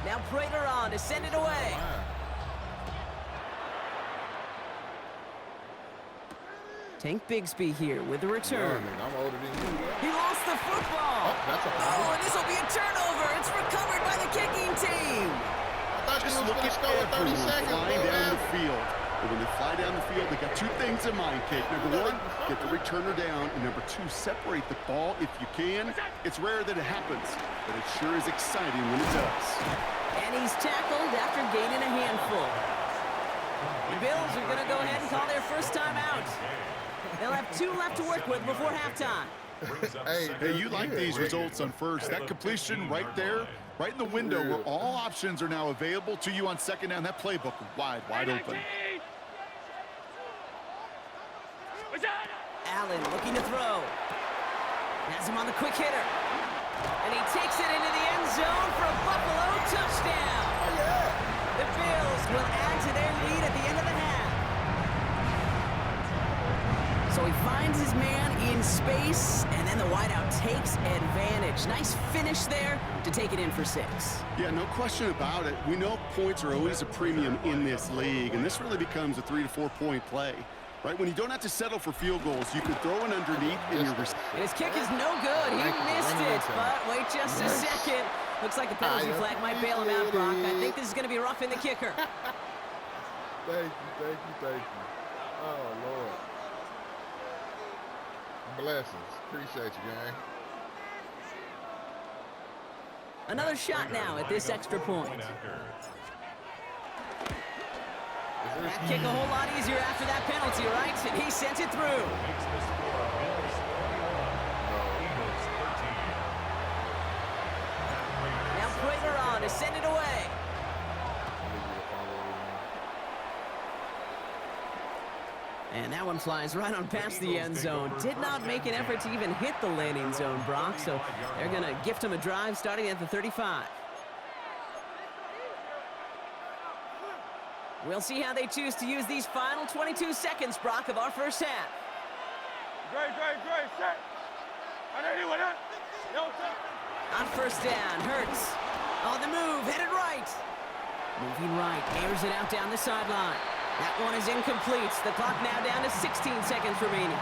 Now Prater on to send it away. Tank Bigsby here with the return. I'm older than you. He lost the football. Oh, and this will be a turnover. It's recovered by the kicking team. Just look at everyone flying down the field. But when they fly down the field, they got two things in mind, Kate. Number one, get the returner down. And number two, separate the ball if you can. It's rare that it happens, but it sure is exciting when it does. And he's tackled after gaining a handful. The Bills are going to go ahead and call their first time out. They'll have 2 left to work with before halftime. Hey, you like these results on first. That completion right there, right in the window where all options are now available to you on second down. That playbook wide open. Allen looking to throw. Has him on the quick hitter. And he takes it into the end zone for a Buffalo touchdown. The Bills will add to their lead at the end of the half. So he finds his man in space, and then the wideout takes advantage. Nice finish there to take it in for 6. Yeah, no question about it. We know points are always a premium in this league, and this really becomes a 3 to 4 point play. Right, when you don't have to settle for field goals, you can throw it underneath in your His kick is no good. He missed it, but wait just a second. Looks like the penalty flag might bail him out, Brock. I think this is going to be rough in the kicker. Thank you. Oh, Lord. Blessings. Appreciate you, gang. Another shot now at this extra point. That kick a whole lot easier after that penalty, right? And he sent it through. Now Prater on to send it away. And that one flies right on past the end zone. Did not make an effort to even hit the landing zone, Brock. So they're going to gift him a drive starting at the 35. We'll see how they choose to use these final 22 seconds, Brock, of our first half. Great. Set. On anyone, huh? On first down, Hurts. On the move, headed right. Moving right, airs it out down the sideline. That one is incomplete. The clock now down to 16 seconds remaining.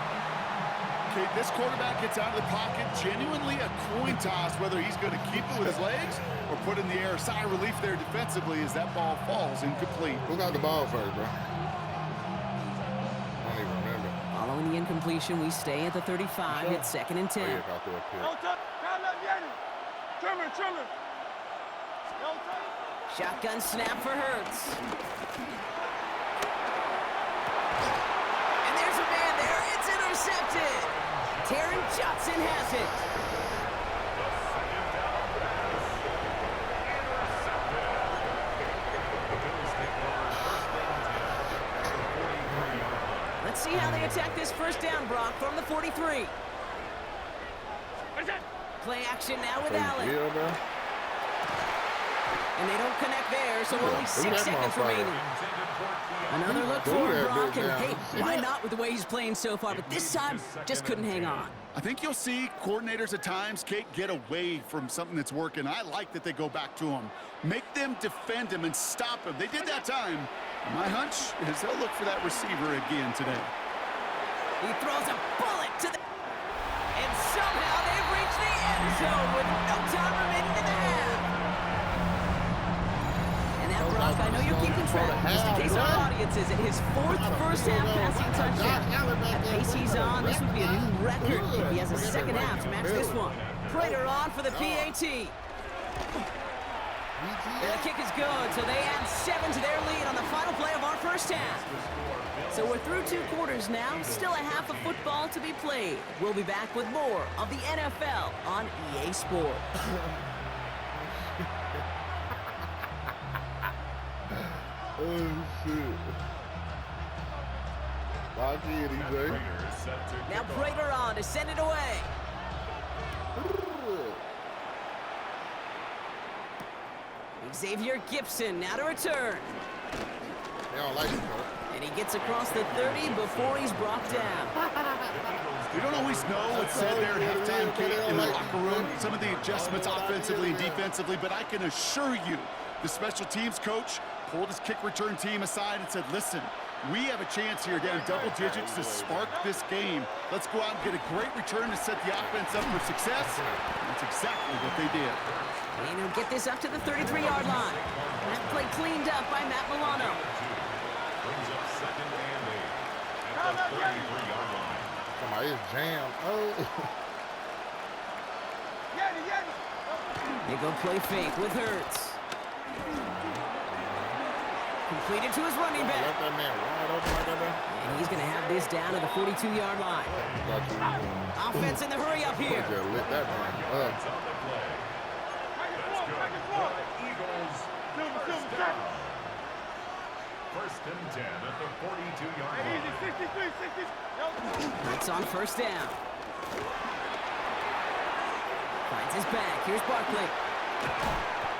Okay, this quarterback gets out of the pocket. Genuinely a coin toss whether he's going to keep it with his legs or put in the air. Sigh of relief there defensively as that ball falls incomplete. Who got the ball first, bro? I don't even remember. Following the incompletion, we stay at the 35. It's 2nd and 10. Oh, yeah, got the up here. Trimmer. Shotgun snap for Hurts. And there's a man there. It's intercepted. Taron Johnson has it. Let's see how they attack this first down, Brock, from the 43. Play action now with Allen. Yeah, bro. And they don't connect there, so only 6 seconds remaining. Another look for Brock, and hey, why not with the way he's playing so far, but this time, just couldn't hang on. I think you'll see coordinators at times, Kate, get away from something that's working. I like that they go back to him. Make them defend him and stop him. They did that time. My hunch is they'll look for that receiver again today. He throws a bullet to the... And somehow they've reached the end zone with no time remaining in the half. And now, Brock, I know you're keeping track, just in case our audience is at his 4th first-half passing touchdown. At the pace he's on, this would be a new record if he has a second half to match this one. Prater on for the PAT. And the kick is good, so they add 7 to their lead on the final play of our first half. So we're through 2 quarters now, still a half of football to be played. We'll be back with more of the NFL on EA Sports. Oh, shit. Lock in, EJ. Now Prater on to send it away. Xavier Gibson now to return. They don't like it, bro. And he gets across the 30 before he's brought down. We don't always know what's said there at halftime, Kate, in the locker room. Some of the adjustments offensively and defensively, but I can assure you the special teams coach pulled his kick return team aside and said, listen, we have a chance here down double digits to spark this game. Let's go out and get a great return to set the offense up for success. And that's exactly what they did. And he'll get this up to the 33-yard line. That play cleaned up by Matt Milano. second and 8 at the 33-yard line. Somebody is jammed. Oh. They go play fake with Hurts. Completed to his running Let back. that man wide open like that. And he's going to have this down to the 42-yard line. Offense in the hurry up here. Just lit that man up. It's on the play. That's good. For the Eagles, first down. First and 10 at the 42-yard line. Hurts on first down. Finds his back. Here's Barkley.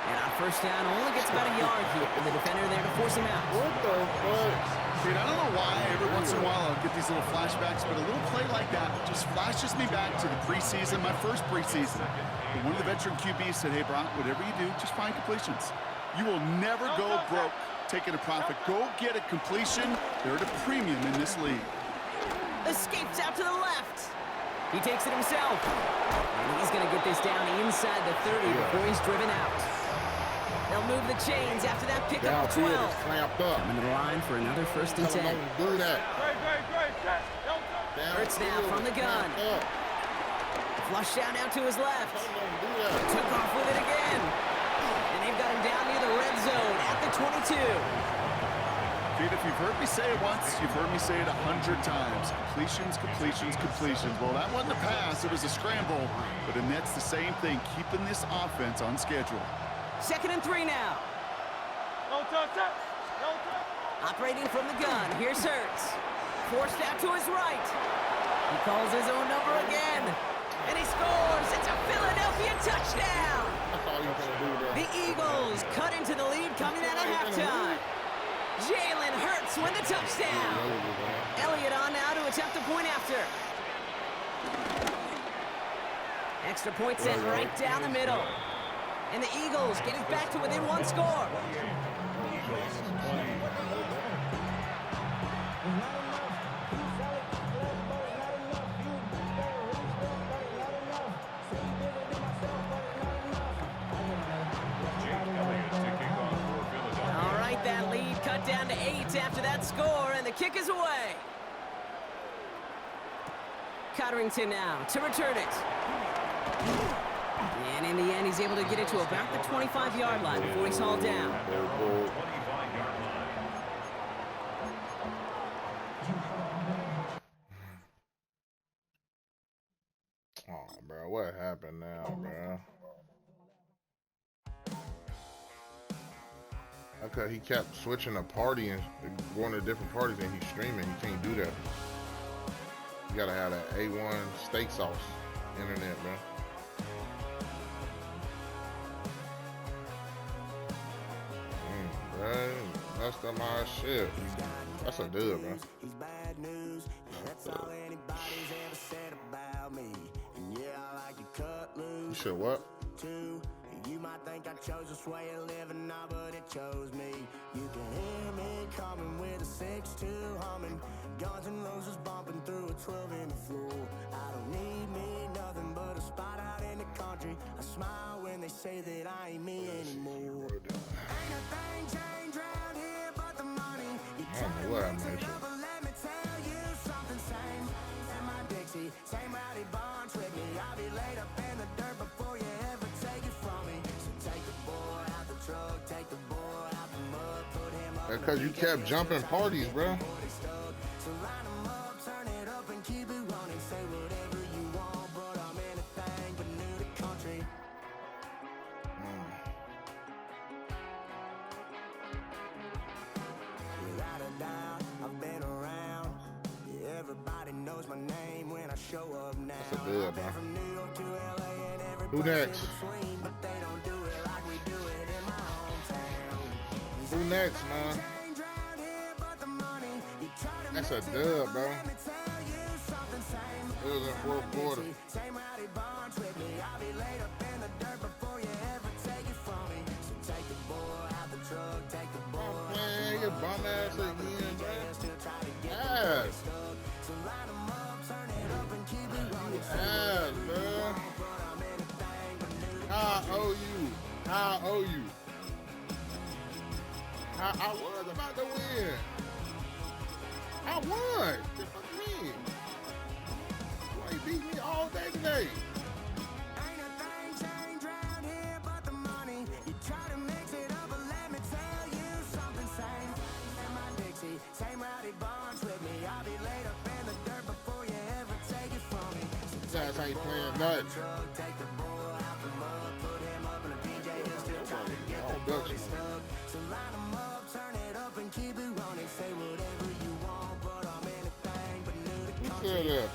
And on first down, only gets about a yard here. And the defender there to force him out. What the fuck? Dude, I don't know why every once in a while I'll get these little flashbacks, but a little play like that just flashes me back to the preseason, my first preseason. And one of the veteran QBs said, hey, Brock, whatever you do, just find completions. You will never go broke taking a profit. Go get a completion. They're at a premium in this league. Escapes out to the left. He takes it himself. And he's going to get this down inside the 30 before he's driven out. They'll move the chains after that pickup of 12. Clamped up. Coming to the line for another first and 10. Don't do that. Hurts now from the gun. Flush down out to his left. Don't do that. Took off with it again. And they've got him down near the red zone at the 22. Dude, if you've heard me say it once, you've heard me say it 100 times. Completions, completions, completions. Well, that wasn't a pass. It was a scramble. But the Nets, the same thing, keeping this offense on schedule. 2nd and 3 now. Operating from the gun. Here's Hurts. Forced out to his right. He calls his own number again. And he scores. It's a Philadelphia touchdown. The Eagles cut into the lead coming out of halftime. Jalen Hurts win the touchdown. Elliott on now to attempt a point after. Extra point sent right down the middle. And the Eagles get it back to within one score. All right, that lead cut down to 8 after that score, and the kick is away. Cotterington now to return it. And in the end, he's able to get it to about the 25-yard line before he's hauled down. 25-yard line. Oh, bro, what happened now, bro? Okay, he kept switching a party and going to different parties, and he's streaming. You can't do that. You gotta have that A1 steak sauce internet, bro. Bro, messed up my shit. That's a dub, bro. You should what? You might think I chose this way of living now, but it chose me. You can hear me coming with a 6-2 humming. Guns and Roses bumping through a 12 in the floor. I don't need me nothing but a spot out in the country. I smile when they say that I ain't me anymore. Ain't a thing changed around here but the money. You try to mix it up, but let me tell you something. Same in my Dixie, same rowdy bunch with me. I'll be laid up in the dirt before you ever take it from me. So take the boy out the truck, take the boy out the mud, put him up. Because you kept jumping parties, bro. So line them up, turn it up and keep it running. Say whatever you want, but I'm anything but new to country. Without a doubt, I've been around. Yeah, everybody knows my name when I show up now. That's a dub, bro. From New York to LA and every Who next? between, but they don't do it like we do it in my hometown. Who next, man? That's a dub, bro. It was in fourth quarter. Same rowdy bunch with me. I'll be laid up in the dirt before you ever take it from me. So take the boy out the truck, take the boy out the Man, you bum ass again, bro. Ass. So line them up, turn it up and keep it running. Ass, bro. I owe you. I owe you. I was about to win. won. What the fuck you mean? Why you beat me all day today? Ain't a thing changed round here but the money. You try to mix it up, but let me tell you something. Same in my Dixie, same rowdy bunch with me. I'll be laid up in the dirt before you ever take it from me. That's how you playing nuts. Take the bull out the mud, put him up in a PJ, he'll still try to get the body stuck. So line him up, turn it up and keep it running. Say whatever you want, but I'm anything but new to Who country. said that?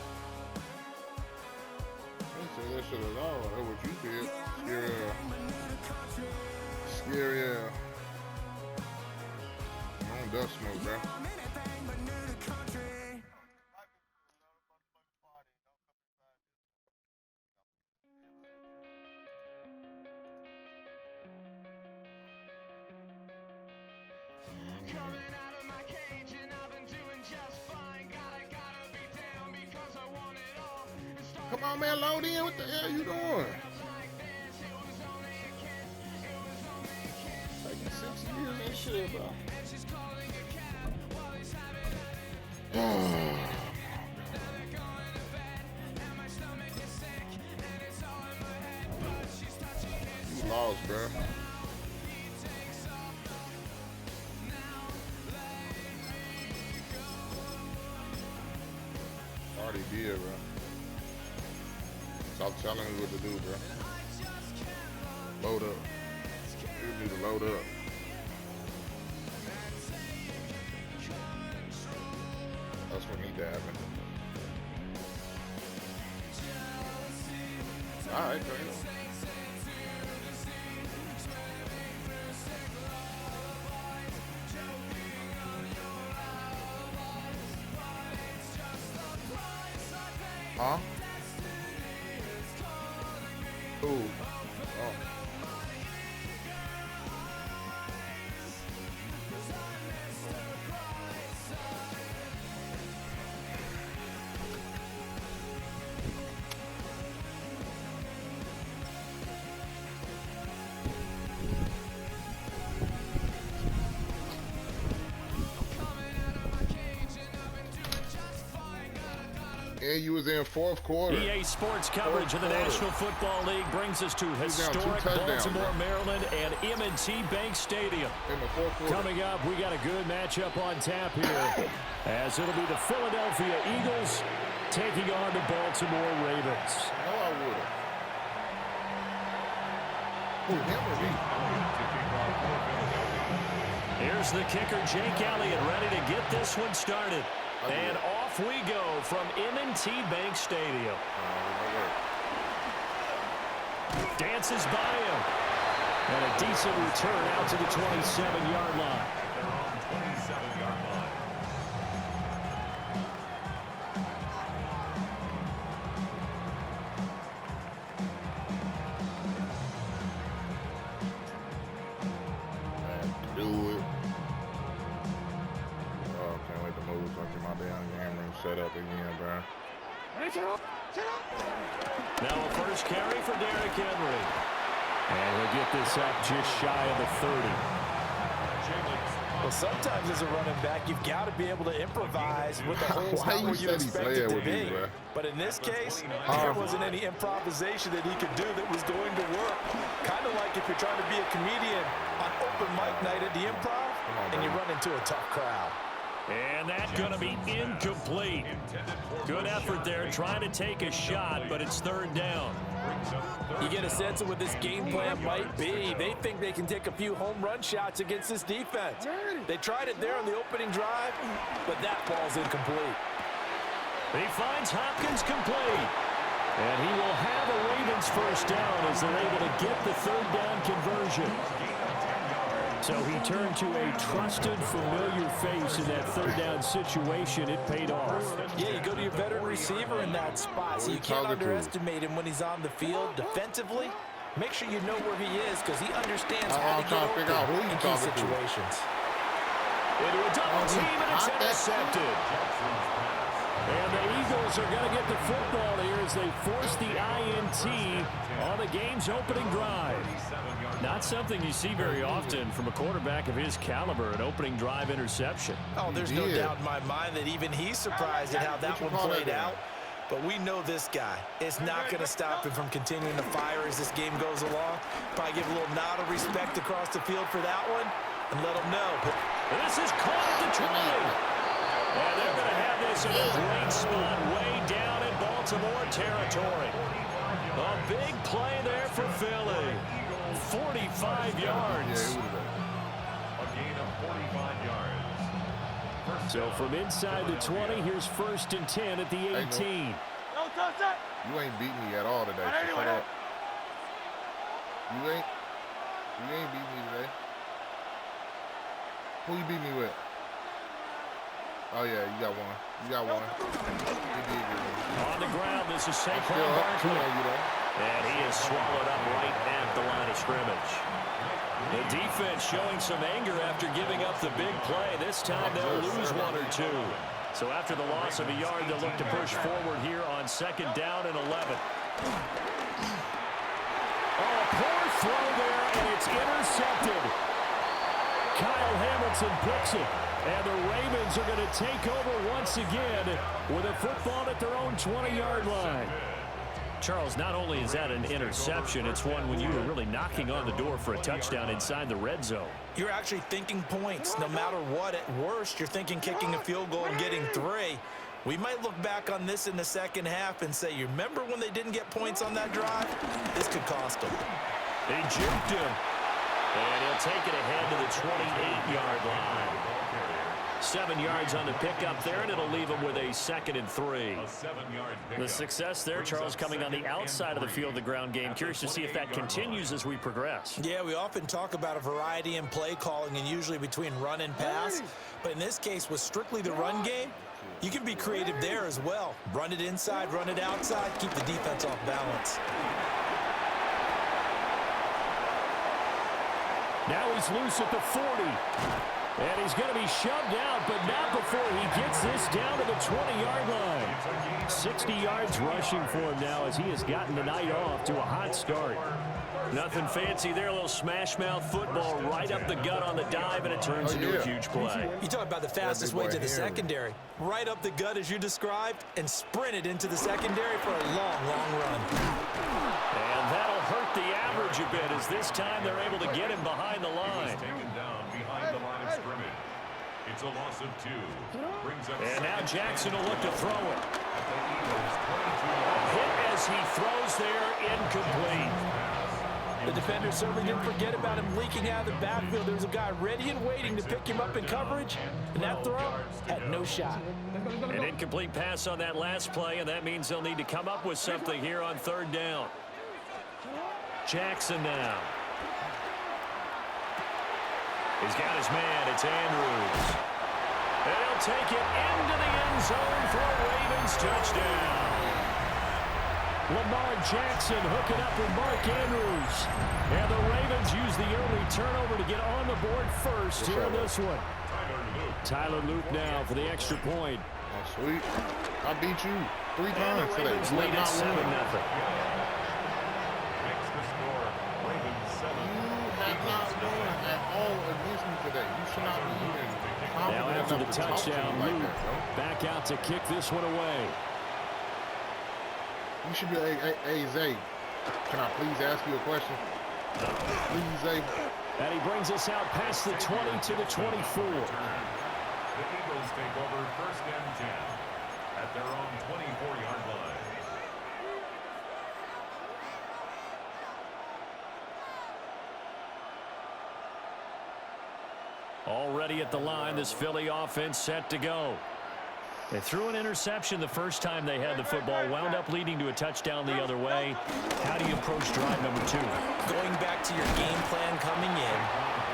They said that shit at all. That's what you did. Scary ass. Scary ass. I don't dust smoke, bro. I'm anything but new to country. Coming out of my cage and I've been doing just fine. Gotta be down because I want it all. It started Come on, man. Load in. What the hell you doing? like this. It was only a kiss. It was only a kiss. Taking 6 years and shit, bro. And she's calling a cab while he's having at it. Now they're going to bed and my stomach is sick and it's all in my head. But she's touching his You lost, bro. Already did, bro. Stop telling me what to do, bro. Load up. You need to load up. That's what need to happen. All right, go ahead. Huh? Ooh. Oh. And you was in fourth quarter. EA Sports coverage of the National Football League brings us to historic Baltimore, Maryland, and M&T Bank Stadium. In the fourth quarter. Coming up, we got a good matchup on tap here, as it'll be the Philadelphia Eagles taking on the Baltimore Ravens. No, I would've. Who, him or me? Here's the kicker, Jake Elliott, ready to get this one started. And off we go from M&T Bank Stadium. Dances by him. And a decent return out to the 27-yard line. They're on 27-yard line. Set up again, bro. Now a first carry for Derrick Henry. And he'll get this up just shy of the 30. Well, sometimes as a running back, you've got to be able to improvise with the holes not where you expect it to be. But in this case, there wasn't any improvisation that he could do that was going to work. Kind of like if you're trying to be a comedian on open mic night at the Improv and you run into a tough crowd. And that's going to be incomplete. Good effort there, trying to take a shot, but it's third down. You get a sense of what this game plan might be. They think they can take a few home run shots against this defense. They tried it there on the opening drive, but that ball's incomplete. He finds Hopkins complete. And he will have a Ravens first down as they're able to get the third down conversion. So he turned to a trusted, familiar face in that third down situation. It paid off. Yeah, you go to your veteran receiver in that spot, so you can't underestimate him when he's on the field defensively. Make sure you know where he is because he understands how to get open in key situations. Into a double team, and it's intercepted. And the Eagles Eagles are going to get the football here as they force the INT on the game's opening drive. Not something you see very often from a quarterback of his caliber, an opening drive interception. Oh, there's no doubt in my mind that even he's surprised at how that one played out. But we know this guy is not going to stop him from continuing to fire as this game goes along. Probably give a little nod of respect across the field for that one and let him know. This is caught at the 20. And they're going to have this in a great spot way down in Baltimore territory. A big play there for Philly. 45 yards. A gain of 45 yards. So from inside the 20, here's 1st and 10 at the 18. Don't touch that. You ain't beat me at all today. So shut up. You ain't beat me today. Who you beat me with? Oh yeah, you got one. You got one. You did good one. On the ground, this is Saquon Barkley. And he is swallowed up right at the line of scrimmage. The defense showing some anger after giving up the big play. This time they'll lose 1 or 2. So after the loss of a yard, they'll look to push forward here on 2nd down and 11. Oh, a poor throw there, and it's intercepted. Kyle Hamilton picks it. And the Ravens are going to take over once again with a football at their own 20-yard line. Charles, not only is that an interception, it's one when you were really knocking on the door for a touchdown inside the red zone. You're actually thinking points. No matter what, at worst, you're thinking kicking a field goal and getting 3. We might look back on this in the second half and say, you remember when they didn't get points on that drive? This could cost them. They juked him. And he'll take it ahead to the 28-yard line. 7 yards on the pickup there, and it'll leave him with a 2nd and 3. The success there, Charles, coming on the outside of the field, the ground game. Curious to see if that continues as we progress. Yeah, we often talk about a variety in play calling and usually between run and pass. But in this case, with strictly the run game, you can be creative there as well. Run it inside, run it outside, keep the defense off balance. Now he's loose at the 40. And he's going to be shoved out, but not before he gets this down to the 20-yard line. 60 yards rushing for him now as he has gotten the night off to a hot start. Nothing fancy there, a little smash-mouth football right up the gut on the dive, and it turns into a huge play. You talk about the fastest way to the secondary. Right up the gut as you described, and sprinted into the secondary for a long, long run. And that'll hurt the average a bit as this time they're able to get him behind the line. It's a loss of 2. And now Jackson will look to throw it. Hit as he throws there, incomplete. The defender certainly didn't forget about him leaking out of the backfield. There was a guy ready and waiting to pick him up in coverage, and that throw had no shot. An incomplete pass on that last play, and that means they'll need to come up with something here on 3rd down. Jackson now. He's got his man. It's Andrews. And he'll take it into the end zone for a Ravens touchdown. Lamar Jackson hooking up with Mark Andrews. And the Ravens use the early turnover to get on the board first here in this one. Tyler Loop now for the extra point. Oh, sweet. I beat you 3 times today. Ravens lead at 7-0. Now after the touchdown, Luke back out to kick this one away. You should be, hey, Zay, can I please ask you a question? Please, Zay. And he brings us out past the 20 to the 24. The Eagles take over 1st and 10 at their own 24-yard line. Already at the line, this Philly offense set to go. They threw an interception the first time they had the football, wound up leading to a touchdown the other way. How do you approach drive number 2? Going back to your game plan coming in,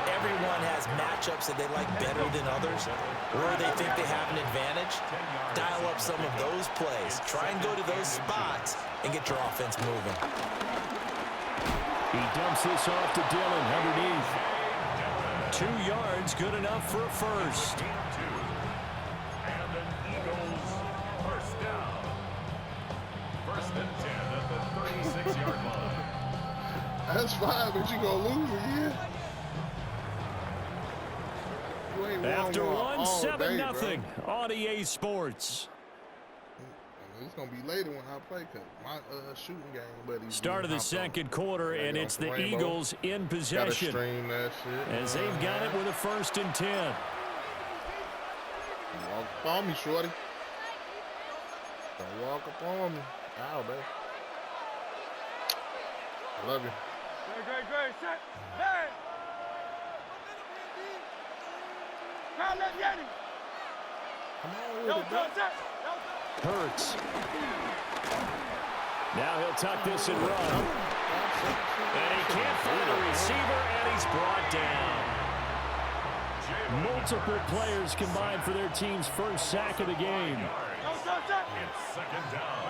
everyone has matchups that they like better than others, or they think they have an advantage. Dial up some of those plays. Try and go to those spots and get your offense moving. He dumps this off to Dillon underneath. 2 yards, good enough for a first. And an Eagles 1st down. That's fine, but you gonna lose again. You ain't After one, all 7-0 on EA Sports. It's gonna be later when I play, cause my shooting game, buddy. Start of the second quarter, and it's the Eagles in possession. Stream that shit, as they've got it with a 1st and 10. Walk up on me, shorty. Don't walk up on me. Ow, baby. I love you. Great. Set. Hey. Crowd left Yeti. Come on with it, bro. Hurts. Now he'll tuck this and run. And he can't find a receiver, and he's brought down. Multiple players combined for their team's first sack of the game. It's 2nd down.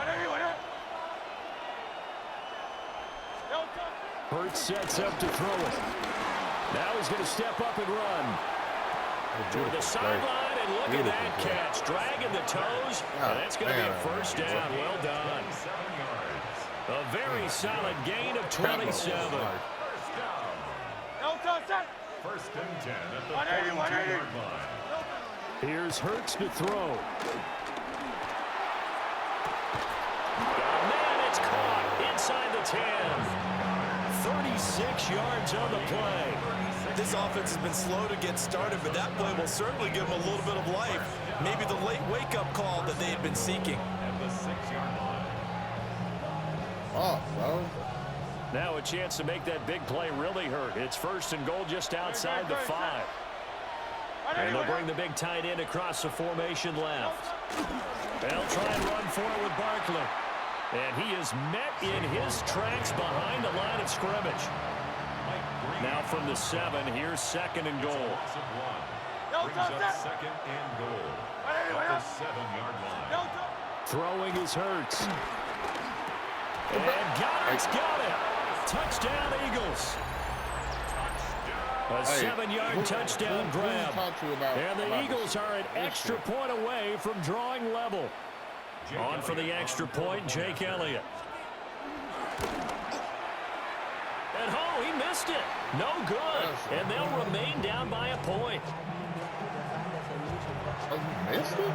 Hurts sets up to throw it. Now he's going to step up and run. To the sideline, and look at that catch. Dragging the toes, and that's going to be a 1st down. Well done. A very solid gain of 27. 1st and 10 at the 42-yard line. Here's Hurts to throw. Man, it's caught inside the 10. 36 yards on the play. This offense has been slow to get started, but that play will certainly give them a little bit of life. Maybe the late wake-up call that they had been seeking. At the 6-yard line. Oh, bro. Now a chance to make that big play really hurt. It's 1st and goal just outside the 5. And they'll bring the big tight end across the formation left. They'll try and run for it with Barkley. And he is met in his tracks behind the line of scrimmage. Now from the 7, here's 2nd and goal. Brings up 2nd and goal at the 7-yard line. Throwing is Hurts. And Goddard's got it. Touchdown, Eagles. A 7-yard touchdown grab. And the Eagles are an extra point away from drawing level. On for the extra point, Jake Elliott. And oh, he missed it. No good. And they'll remain down by a point. Oh, you missed it?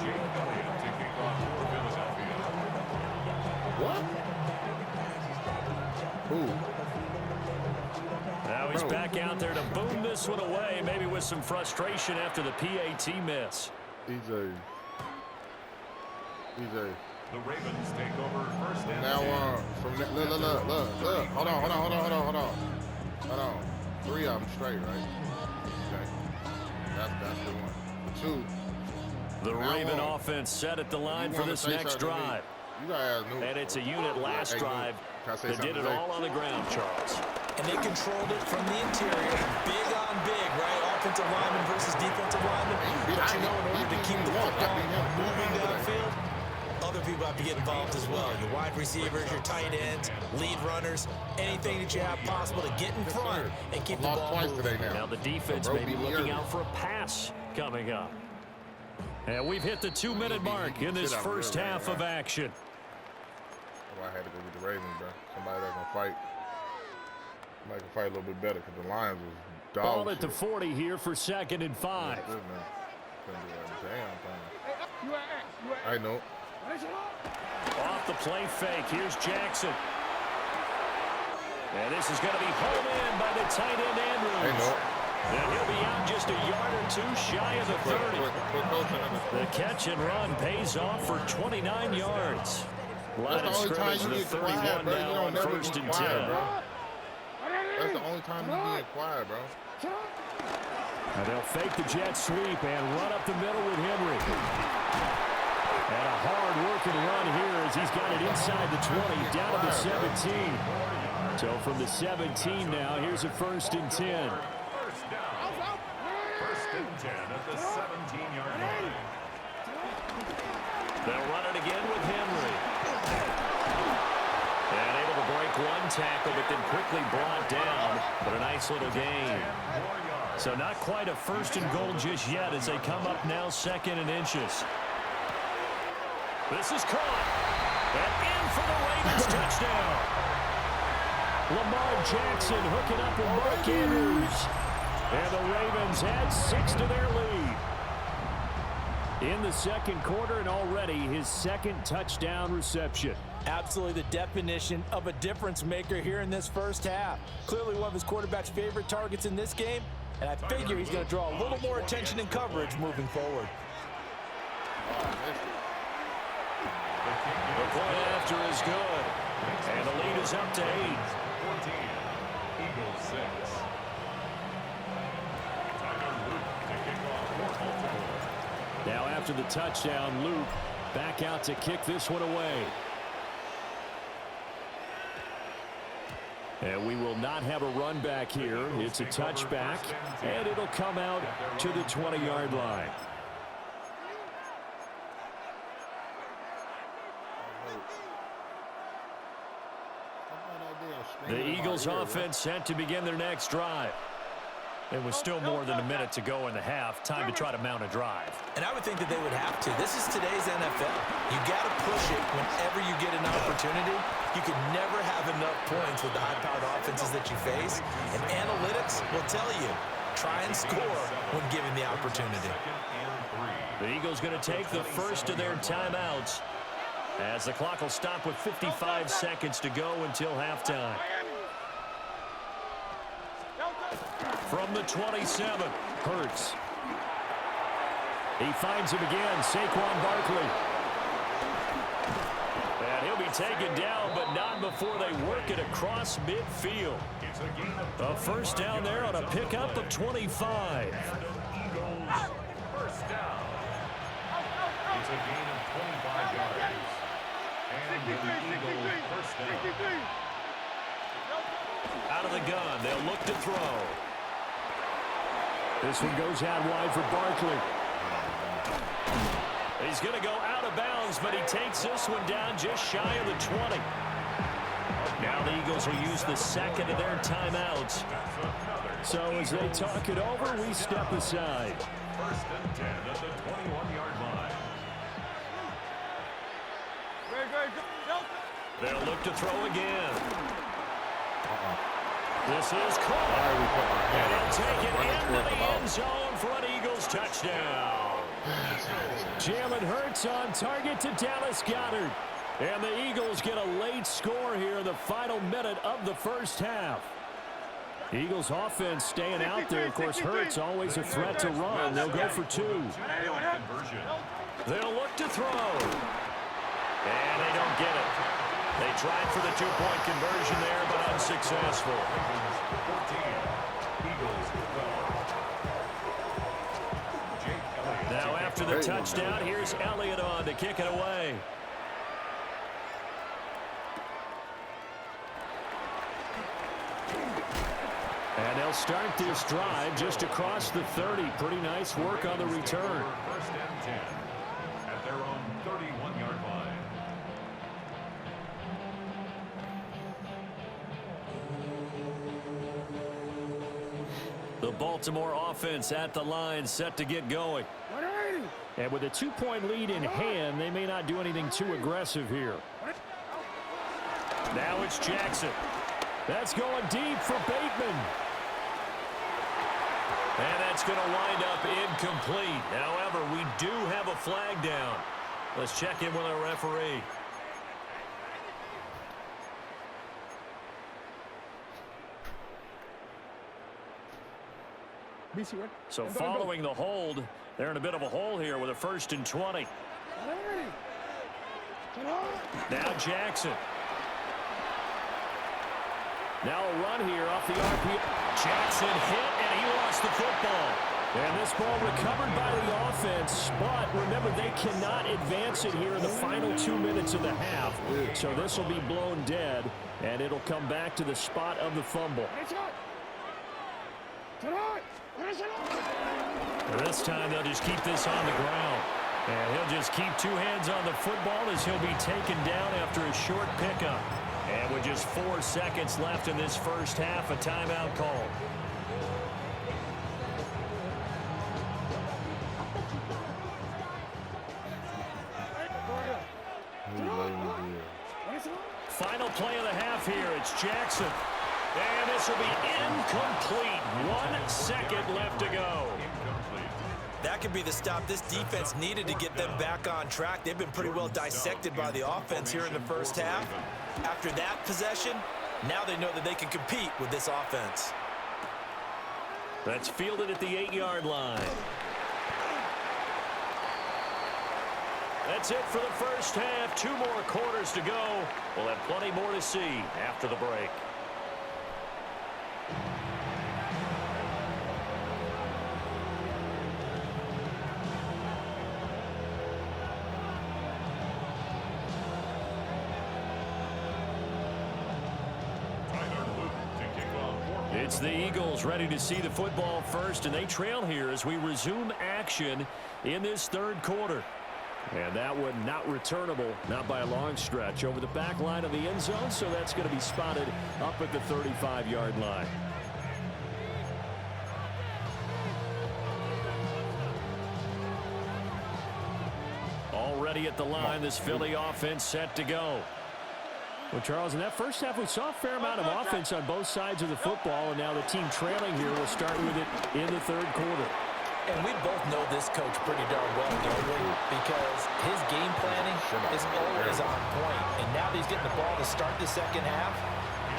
Jake Elliott to kick off for Philadelphia. What? Who? Now he's back out there to boom this one away, maybe with some frustration after the PAT miss. DJ. The Ravens take over 1st and 10. Now from look. Hold on. 3 of them straight, right? Okay. That's the one. 2. The Raven offense set at the line for this next drive. And it's a unit last drive that did it all on the ground, Charles. And they controlled it from the interior. Big on big, right? Offensive lineman versus defensive lineman. But you know, in order to keep the football moving downfield, other people have to get involved as well. Your wide receivers, your tight ends, lead runners, anything that you have possible to get in front and keep the ball moving. Now the defense may be looking out for a pass coming up. And we've hit the 2-minute mark in this first half of action. I had to go with the Ravens, bro. Somebody that can fight. Somebody can fight a little bit better because the Lions was dog Ball at shit. the 40 here for 2nd and 5. I know. Off the play fake, here's Jackson. And this is going to be home in by the tight end Andrews. And he'll be out just a yard or 2 shy of the 30. The catch and run pays off for 29 yards. Line of scrimmage, the 31 now on 1st and 10. That's the only time you being quiet, bro. And they'll fake the jet sweep and run up the middle with Henry. And a hard-working run here as he's got it inside the 20, down to the 17. So from the 17 now, here's a 1st and 10. 1st down. 1st and 10 at the 17-yard line. They'll run it again with Henry. And able to break one tackle, but then quickly brought down. But a nice little gain. So not quite a 1st and goal just yet as they come up now 2nd and inches. This is caught. And in for the Ravens touchdown. Lamar Jackson hooking up with Mark Andrews. And the Ravens add 6 to their lead. In the second quarter, and already his second touchdown reception. Absolutely the definition of a difference maker here in this first half. Clearly one of his quarterback's favorite targets in this game, and I figure he's going to draw a little more attention and coverage moving forward. The play after is good, and the lead is up to 8. 14, Eagles 6. Now after the touchdown, Luke back out to kick this one away. And we will not have a run back here. It's a touchback, and it'll come out to the 20-yard line. The Eagles offense set to begin their next drive. It was still more than a minute to go in the half. Time to try to mount a drive. And I would think that they would have to. This is today's NFL. You got to push it whenever you get an opportunity. You can never have enough points with the high-powered offenses that you face. And analytics will tell you, try and score when given the opportunity. The Eagles going to take the first of their timeouts as the clock will stop with 55 seconds to go until halftime. From the 27, Hurts. He finds him again, Saquon Barkley. And he'll be taken down, but not before they work it across midfield. A first down there on a pickup of 25. Eagles first down. It's a gain of 25 yards. And the Eagles first down. Out of the gun, they'll look to throw. This one goes out wide for Barkley. He's going to go out of bounds, but he takes this one down just shy of the 20. Now the Eagles will use the second of their timeouts. So as they talk it over, we step aside. First and 10 at the 21-yard line. They'll look to throw again. This is caught. And he'll take it into the end zone for an Eagles touchdown. Jalen Hurts on target to Dallas Goedert. And the Eagles get a late score here in the final minute of the first half. Eagles offense staying out there. Of course, Hurts always a threat to run. They'll go for 2. They'll look to throw. And they don't get it. They tried for the 2-point conversion there, but unsuccessful. Now after the touchdown, here's Elliott on to kick it away. And they'll start this drive just across the 30. Pretty nice work on the return. First and 10 at their own 31-yard line. The Baltimore offense at the line, set to get going. And with a 2-point lead in hand, they may not do anything too aggressive here. Now it's Jackson. That's going deep for Bateman. And that's going to wind up incomplete. However, we do have a flag down. Let's check in with our referee. So following the hold, they're in a bit of a hole here with a 1st and 20. Now Jackson. Now a run here off the RPO. Jackson hit, and he lost the football. And this ball recovered by the offense, but remember, they cannot advance it here in the final 2 minutes of the half. So this will be blown dead, and it'll come back to the spot of the fumble. This time they'll just keep this on the ground. And he'll just keep 2 hands on the football as he'll be taken down after a short pickup. And with just 4 seconds left in this first half, a timeout call. Final play of the half here. It's Jackson. And this will be incomplete. 1 second left to go. That could be the stop this defense needed to get them back on track. They've been pretty well dissected by the offense here in the first half. After that possession, now they know that they can compete with this offense. That's fielded at the 8-yard line. That's it for the first half. 2 more quarters to go. We'll have plenty more to see after the break. It's the Eagles ready to see the football first, and they trail here as we resume action in this third quarter. And that one not returnable, not by a long stretch, over the back line of the end zone, so that's going to be spotted up at the 35-yard line. Already at the line, this Philly offense set to go. Well, Charles, in that first half, we saw a fair amount of offense on both sides of the football, and now the team trailing here will start with it in the third quarter. And we both know this coach pretty darn well, don't we? Because his game planning is always on point. And now that he's getting the ball to start the second half,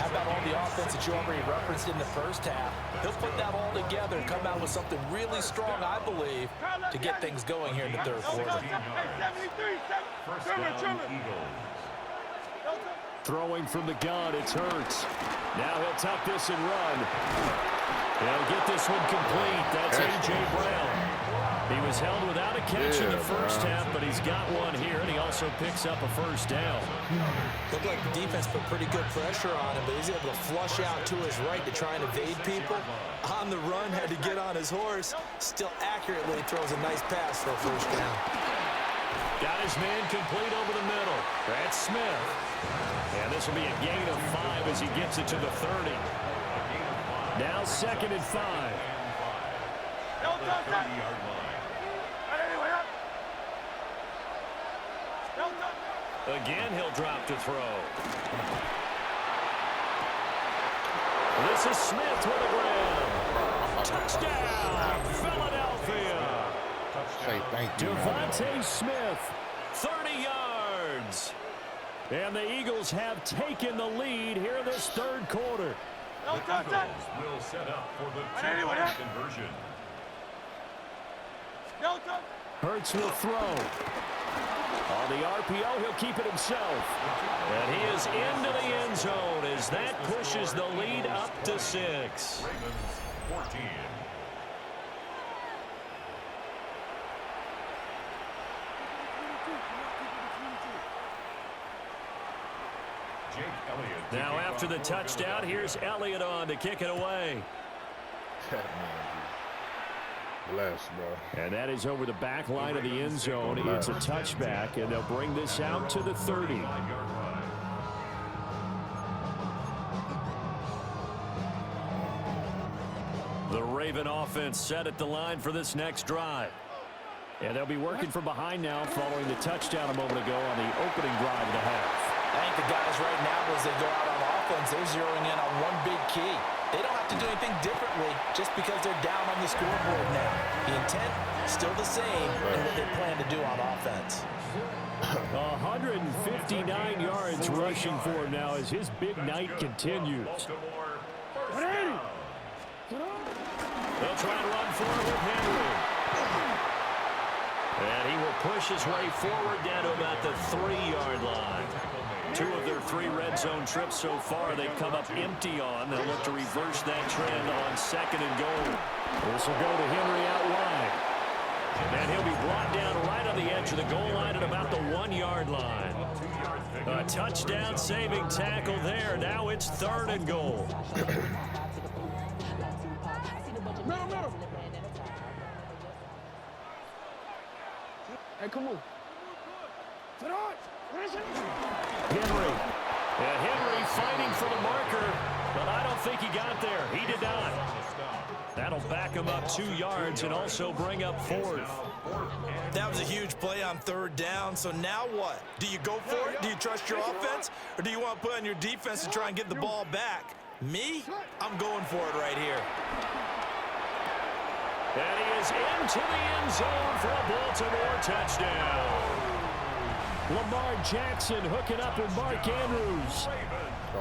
how about all the offense that you already referenced in the first half? He'll put that all together and come out with something really strong, I believe, to get things going here in the third quarter. Throwing from the gun, it's Hurts. Now he'll tuck this and run. He'll get this one complete. That's A.J. Brown. He was held without a catch in the first half, but he's got one here, and he also picks up a first down. Looked like the defense put pretty good pressure on him, but he's able to flush out to his right to try and evade people. On the run, had to get on his horse. Still accurately throws a nice pass for a first down. Got his man complete over the middle. That's Smith. And this will be a gain of 5 as he gets it to the 30. Now 2nd and 5. Again, he'll drop to throw. This is Smith with a grab. Touchdown, Philadelphia. Say thank you. Devontae Smith, 30 yards. And the Eagles have taken the lead here in this third quarter. The Eagles will set up for the two-point conversion. Hurts will throw. On the RPO, he'll keep it himself. And he is into the end zone as that pushes the lead up to 6. Ravens 14. Now after the touchdown, here's Elliott on to kick it away. Bless, bro. And that is over the back line of the end zone. It's a touchback, and they'll bring this out to the 30. The Raven offense set at the line for this next drive. And they'll be working from behind now following the touchdown a moment ago on the opening drive of the half. I think the guys right now, as they go out on offense, they're zeroing in on one big key. They don't have to do anything differently just because they're down on the scoreboard now. The intent, still the same, and what they plan to do on offense. 159 yards rushing for him now as his big night continues. They'll try and run for it with Henry. And he will push his way forward down to about the 3-yard line. 2 of their 3 red zone trips so far they've come up empty on. They'll look to reverse that trend on 2nd and goal. This will go to Henry out wide. And he'll be brought down right on the edge of the goal line at about the 1-yard line. A touchdown saving tackle there. Now it's 3rd and goal. Hey, come on. Henry. And Henry fighting for the marker, but I don't think he got there. He did not. That'll back him up 2 yards and also bring up 4th. That was a huge play on 3rd down, so now what? Do you go for it? Do you trust your offense? Or do you want to put on your defense to try and get the ball back? Me? I'm going for it right here. And he is into the end zone for a Baltimore touchdown. Lamar Jackson hooking up with Mark Andrews.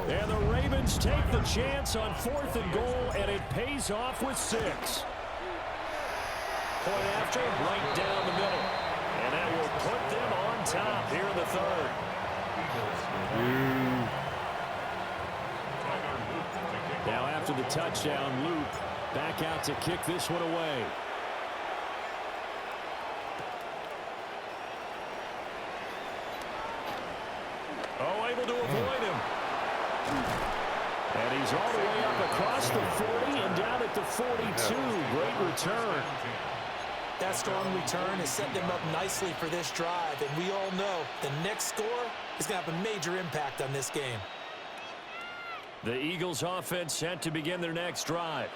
And the Ravens take the chance on 4th and goal, and it pays off with 6. Point after, right down the middle. And that will put them on top here in the 3rd. Now after the touchdown, Luke back out to kick this one away. Oh, able to avoid him. And he's all the way up across the 40 and down at the 42. Great return. That strong return has set them up nicely for this drive, and we all know the next score is going to have a major impact on this game. The Eagles offense set to begin their next drive.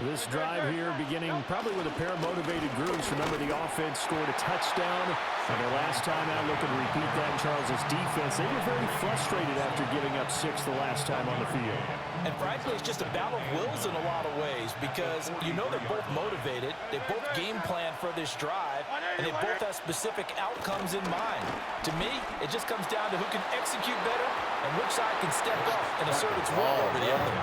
This drive here beginning probably with a pair of motivated groups. Remember, the offense scored a touchdown. And their last time out, looking to repeat that, Charles's defense, they were very frustrated after giving up 6 the last time on the field. And frankly, it's just a battle of wills in a lot of ways because you know they're both motivated. They both game plan for this drive, and they both have specific outcomes in mind. To me, it just comes down to who can execute better and which side can step up and assert its will over the other.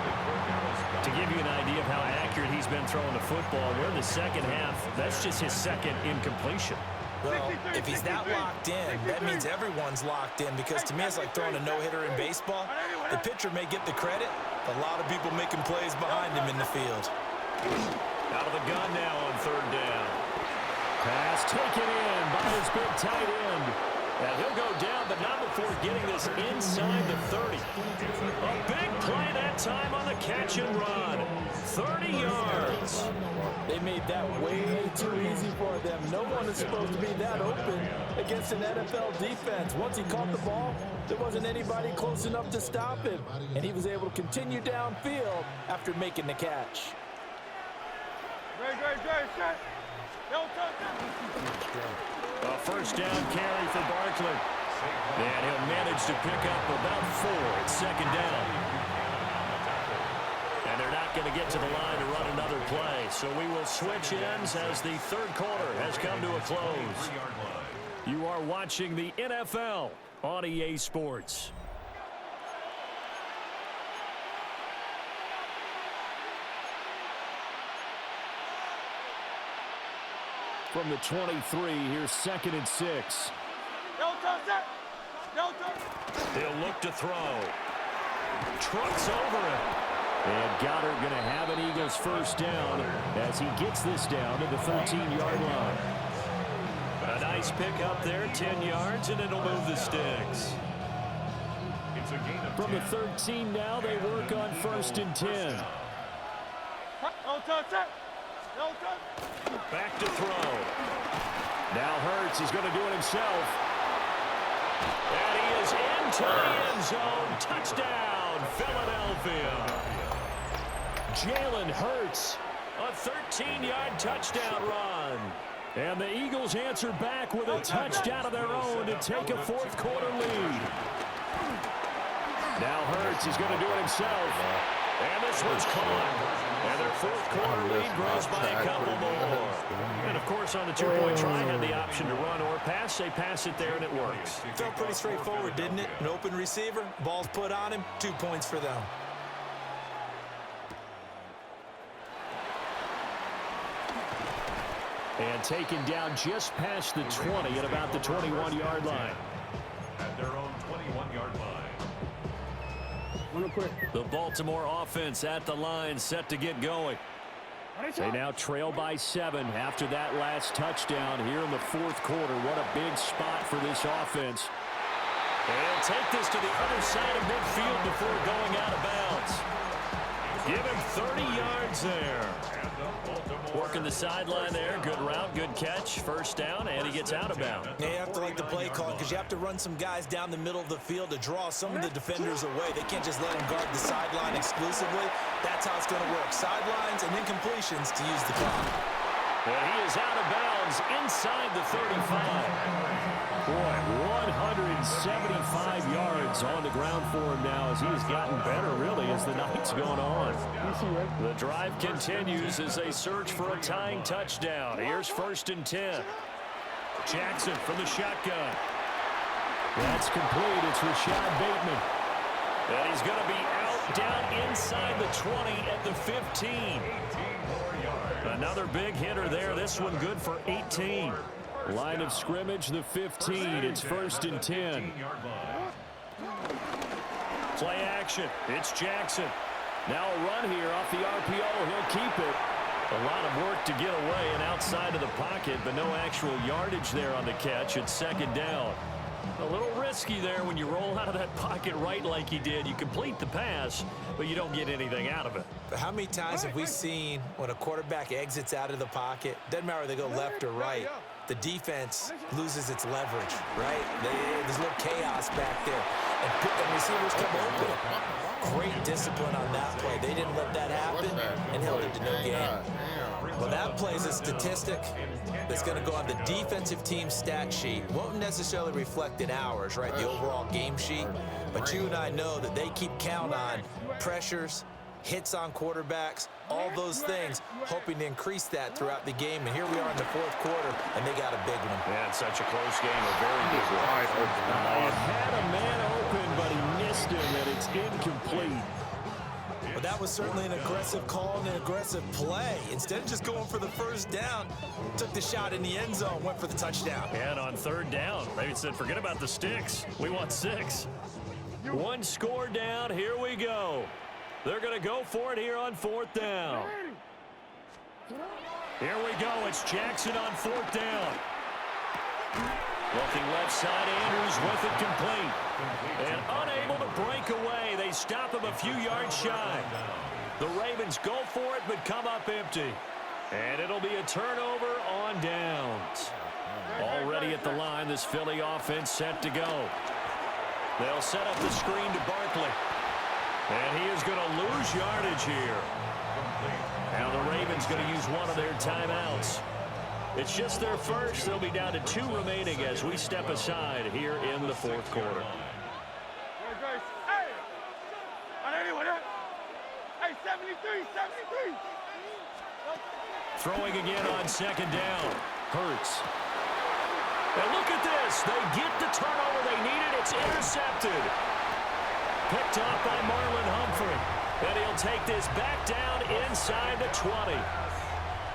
To give you an idea of how accurate he's been throwing the football, we're in the second half. That's just his second incompletion. Well, if he's that locked in, that means everyone's locked in because to me it's like throwing a no-hitter in baseball. The pitcher may get the credit, but a lot of people making plays behind him in the field. Out of the gun now on 3rd down. Pass taken in by his big tight end. And he'll go down, but not before getting this inside the 30. A big play that time on the catch and run. 30 yards. They made that way too easy for them. No one is supposed to be that open against an NFL defense. Once he caught the ball, there wasn't anybody close enough to stop him. And he was able to continue downfield after making the catch. A first down carry for Barkley. And he'll manage to pick up about 4 at 2nd down. And they're not going to get to the line to run another play. So we will switch ends as the 3rd quarter has come to a close. You are watching the NFL on EA Sports. From the 23, here's 2nd and 6. He'll look to throw. Trucks over him. And Goddard going to have an Eagles first down as he gets this down to the 13-yard line. A nice pick up there, 10 yards, and it'll move the sticks. From the 13 now, they work on 1st and 10. Back to throw. Now Hurts is going to do it himself. And he is into the end zone. Touchdown, Philadelphia. Jalen Hurts, a 13-yard touchdown run. And the Eagles answer back with a touchdown of their own to take a 4th quarter lead. Now Hurts is going to do it himself. And this one's caught. And their 4th quarter lead grows by a couple more. And, of course, on the 2-point try, had the option to run or pass. They pass it there, and it works. Felt pretty straightforward, didn't it? An open receiver, ball's put on him, 2 points for them. And taken down just past the 20 at about the 21-yard line. At their own 21-yard line. The Baltimore offense at the line, set to get going. They now trail by 7 after that last touchdown here in the 4th quarter. What a big spot for this offense. And take this to the other side of midfield before going out of bounds. Give him 30 yards there. Working the sideline there. Good route, good catch. First down, and he gets out of bounds. You have to like the play call because you have to run some guys down the middle of the field to draw some of the defenders away. They can't just let them guard the sideline exclusively. That's how it's going to work. Sidelines and then completions to use the clock. And he is out of bounds inside the 35. Boy, 100 175 yards on the ground for him now as he's gotten better, really, as the night's gone on. The drive continues as they search for a tying touchdown. Here's 1st and 10. Jackson from the shotgun. That's complete. It's Rashad Bateman. And he's going to be out down inside the 20 at the 15. Another big hitter there. This one good for 18. Line of scrimmage, the 15. It's 1st and 10. Play action. It's Jackson. Now a run here off the RPO. He'll keep it. A lot of work to get away and outside of the pocket, but no actual yardage there on the catch. It's 2nd down. A little risky there when you roll out of that pocket right like he did. You complete the pass, but you don't get anything out of it. But how many times have we seen when a quarterback exits out of the pocket, doesn't matter whether they go left or right, the defense loses its leverage, right? There's a little chaos back there. And receivers come open. Great discipline on that play. They didn't let that happen and held it to no gain. Well, that plays a statistic that's going to go on the defensive team stat sheet. Won't necessarily reflect in ours, right, the overall game sheet. But you and I know that they keep count on pressures, hits on quarterbacks, all those things, hoping to increase that throughout the game. And here we are in the 4th quarter, and they got a big one. Yeah, it's such a close game, a very big one. He had a man open, but he missed him, and it's incomplete. Well, that was certainly an aggressive call and an aggressive play. Instead of just going for the 1st down, took the shot in the end zone, went for the touchdown. And on 3rd down, they said, forget about the sticks. We want 6. 1 score down. Here we go. They're going to go for it here on 4th down. Here we go. It's Jackson on 4th down. Looking left side, Andrews with it complete. And unable to break away. They stop him a few yards shy. The Ravens go for it, but come up empty. And it'll be a turnover on downs. Already at the line, this Philly offense set to go. They'll set up the screen to Barkley. And he is going to lose yardage here. Now the Ravens going to use one of their timeouts. It's just their first. They'll be down to 2 remaining as we step aside here in the 4th quarter. Hey, 73, 73. Throwing again on 2nd down. Hurts. And look at this. They get the turnover they needed. It's intercepted. Picked off by Marlon Humphrey. And he'll take this back down inside the 20.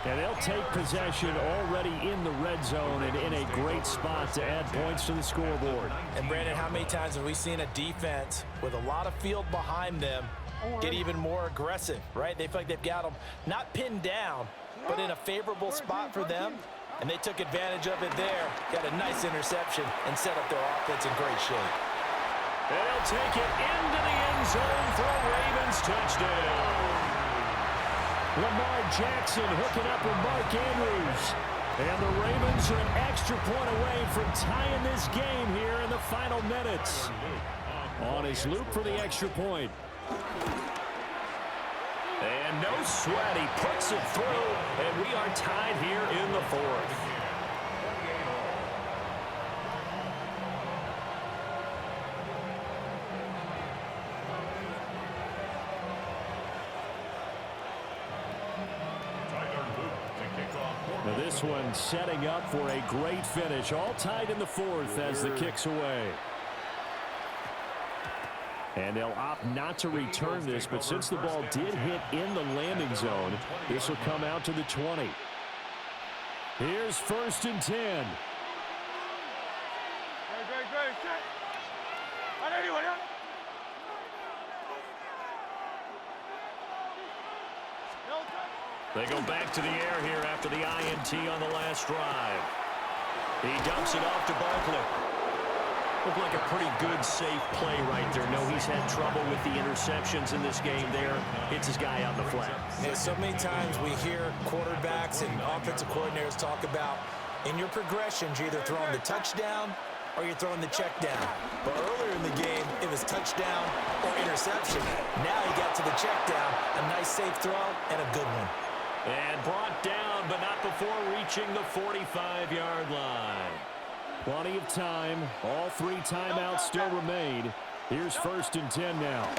And they'll take possession already in the red zone and in a great spot to add points to the scoreboard. And Brandon, how many times have we seen a defense with a lot of field behind them get even more aggressive, right? They feel like they've got them not pinned down, but in a favorable spot for them. And they took advantage of it there. Got a nice interception and set up their offense in great shape. And they'll take it into the end zone for a Ravens touchdown. Lamar Jackson hooking up with Mark Andrews. And the Ravens are an extra point away from tying this game here in the final minutes. On his loop for the extra point. And no sweat, he puts it through, and we are tied here in the 4th. Now this one setting up for a great finish. All tied in the 4th as the kick's away. And they'll opt not to return this, but since the ball did hit in the landing zone, this will come out to the 20. Here's 1st and 10. They go back to the air here after the INT on the last drive. He dumps it off to Barkley. Looked like a pretty good, safe play right there. No, he's had trouble with the interceptions in this game there. Hits his guy on the flat. Yeah, so many times we hear quarterbacks and offensive coordinators talk about in your progressions, you're either throwing the touchdown or you're throwing the check down. But earlier in the game, it was touchdown or interception. Now he got to the check down, a nice safe throw, and a good one. And brought down, but not before reaching the 45-yard line. Plenty of time. All 3 timeouts still remain. Here's 1st and 10 now.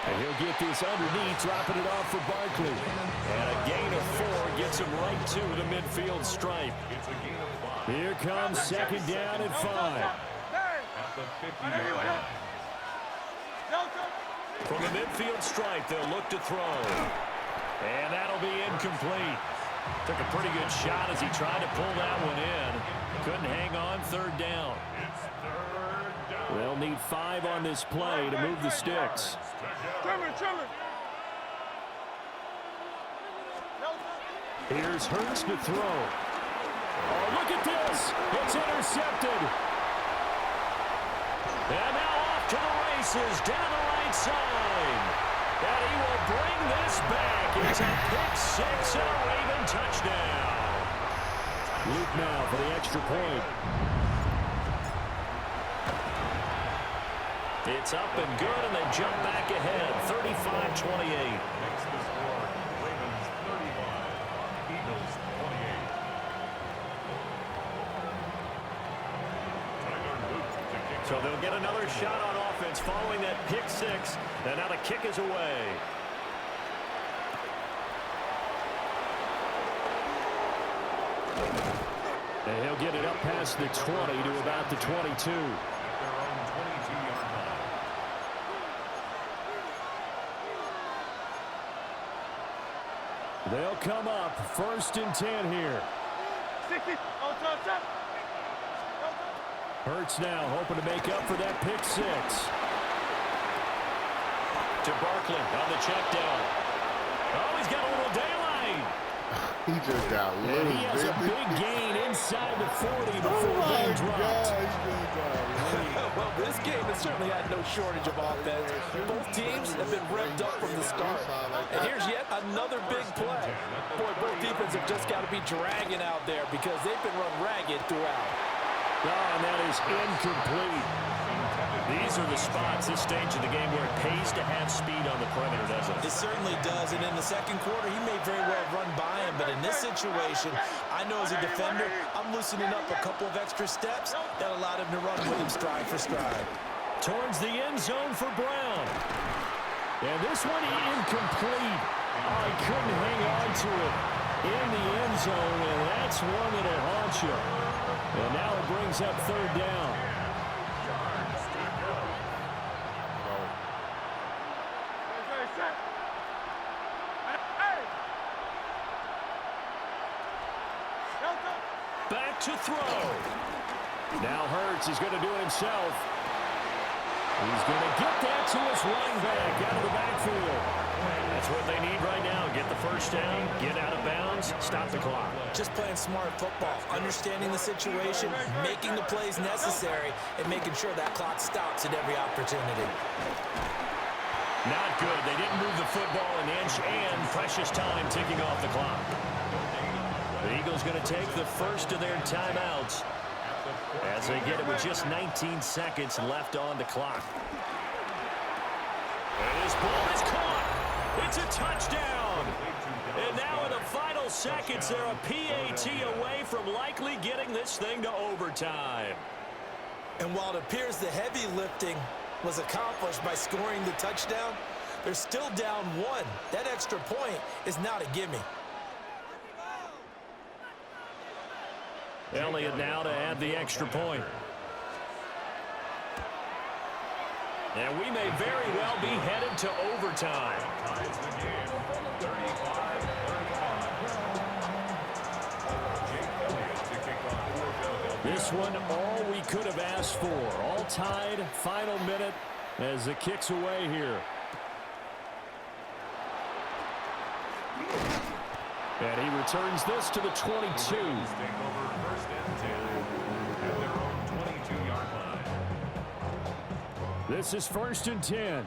And he'll get this underneath, dropping it off for Barkley. And a gain of 4 gets him right to the midfield stripe. Here comes 2nd down and 5. From the midfield stripe, they'll look to throw. And that'll be incomplete. Took a pretty good shot as he tried to pull that one in. Couldn't hang on 3rd down. They'll need 5 on this play to move the sticks. Here's Hurts to throw. Oh, look at this. It's intercepted. And now off to the races down the right side. And he will bring this back. It's a pick 6 and a Raven touchdown. Luke now for the extra point. It's up and good, and they jump back ahead, 35-28. So they'll get another shot on offense following that pick 6, and now the kick is away. And he'll get it up past the 20 to about the 22. They'll come up 1st and 10 here. 60. Hurts now hoping to make up for that pick 6. To Barkley on the check down. Oh, he's got a little daylight. He just got a little. And he has a big gain inside the 40 before being dropped. Well, this game has certainly had no shortage of offense. Both teams have been revved up from the start. And here's yet another big play. Boy, both defenses have just got to be dragging out there because they've been run ragged throughout. Oh, and that is incomplete. These are the spots, this stage of the game, where it pays to have speed on the perimeter, doesn't it? It certainly does, and in the second quarter, he may very well run by him, but in this situation, I know as a defender, I'm loosening up a couple of extra steps that allowed him to run with him stride for stride. Towards the end zone for Brown. And this one incomplete. Oh, he couldn't hang on to it in the end zone, and that's one that'll haunt you. And now it brings up 3rd down. Back to throw. Now Hurts is going to do it himself. He's going to get that to his running back out of the backfield. That's what they need right now. Get the 1st down, get out of bounds, stop the clock. Just playing smart football, understanding the situation, making the plays necessary, and making sure that clock stops at every opportunity. Not good. They didn't move the football an inch, and precious time ticking off the clock. The Eagles going to take the first of their timeouts as they get it with just 19 seconds left on the clock. And his ball is caught. It's a touchdown. And now in the final seconds, they're a PAT away from likely getting this thing to overtime. And while it appears the heavy lifting was accomplished by scoring the touchdown, they're still down 1. That extra point is not a gimme. Elliott now to add the extra point. And we may very well be headed to overtime. This one, all we could have asked for. All tied, final minute as the kick's away here. And he returns this to the 22. This is 1st and 10.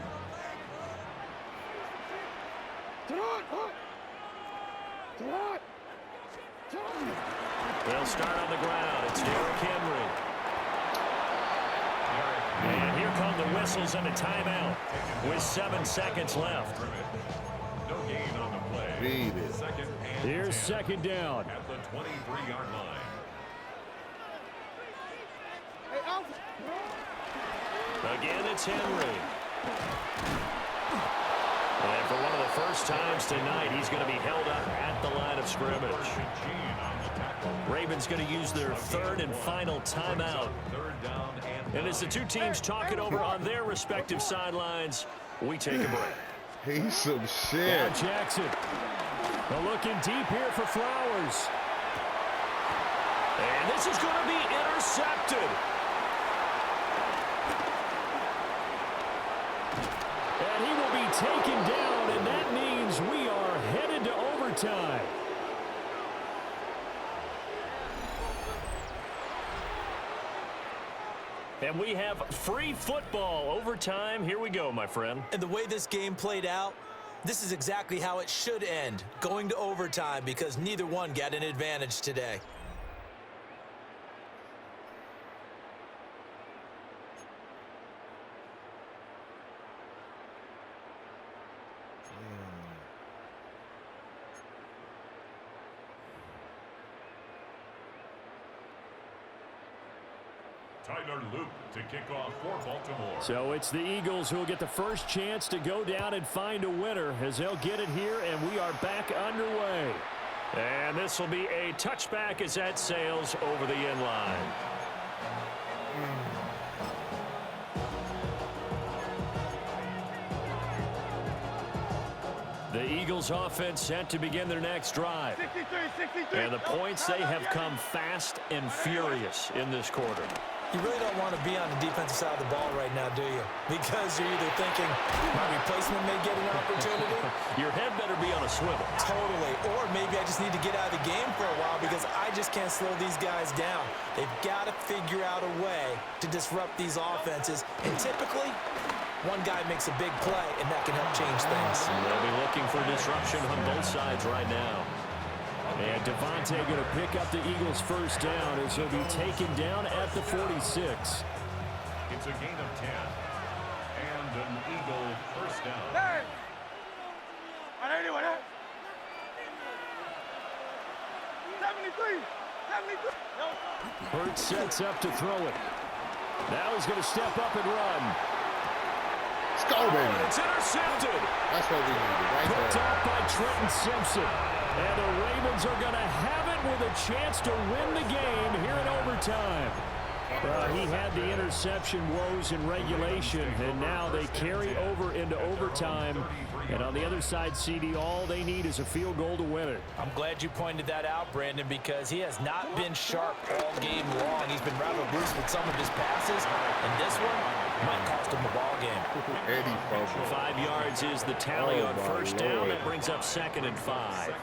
They'll start on the ground. It's Derrick Henry. And here come the whistles and a timeout with 7 seconds left. No gain on the play. Beat it. Here's 2nd down. At the 23-yard line. again, it's Henry. And for one of the first times tonight, he's going to be held up at the line of scrimmage. Ravens going to use their third and final timeout. And as the two teams talk it over on their respective sidelines, we take a break. He's some shit. Now Jackson. They're looking deep here for Flowers. And this is going to be intercepted. And he will be taken down, and that means we are headed to overtime. And we have free football overtime. Here we go, my friend. And the way this game played out, this is exactly how it should end, going to overtime, because neither one got an advantage today. Tyler Luke to kick off for Baltimore. So it's the Eagles who will get the first chance to go down and find a winner as they'll get it here, and we are back underway. And this will be a touchback as that sails over the end line. The Eagles offense set to begin their next drive. 63. And the points, they have come fast and furious in this quarter. You really don't want to be on the defensive side of the ball right now, do you? Because you're either thinking, my replacement may get an opportunity. Your head better be on a swivel. Totally. Or maybe I just need to get out of the game for a while because I just can't slow these guys down. They've got to figure out a way to disrupt these offenses. And typically, one guy makes a big play, and that can help change things. They'll be looking for disruption on both sides right now. And Devontae going to pick up the Eagles' first down as he'll be taken down at the 46. It's a gain of 10. And an Eagle first down. Hey! Anyway, 73. Hurts sets up to throw it. Now he's going to step up and run. Let's go, baby. It's intercepted. That's what we needed right there. Picked up by Trenton Simpson. And the Ravens are going to have it with a chance to win the game here in overtime. He had the interception woes in regulation, and now they carry over into overtime. And on the other side, CD, all they need is a field goal to win it. I'm glad you pointed that out, Brandon, because he has not been sharp all game long. He's been rather loose with some of his passes, and this one might cost him the ball game. 5 yards is the tally on first down. That brings up 2nd and 5.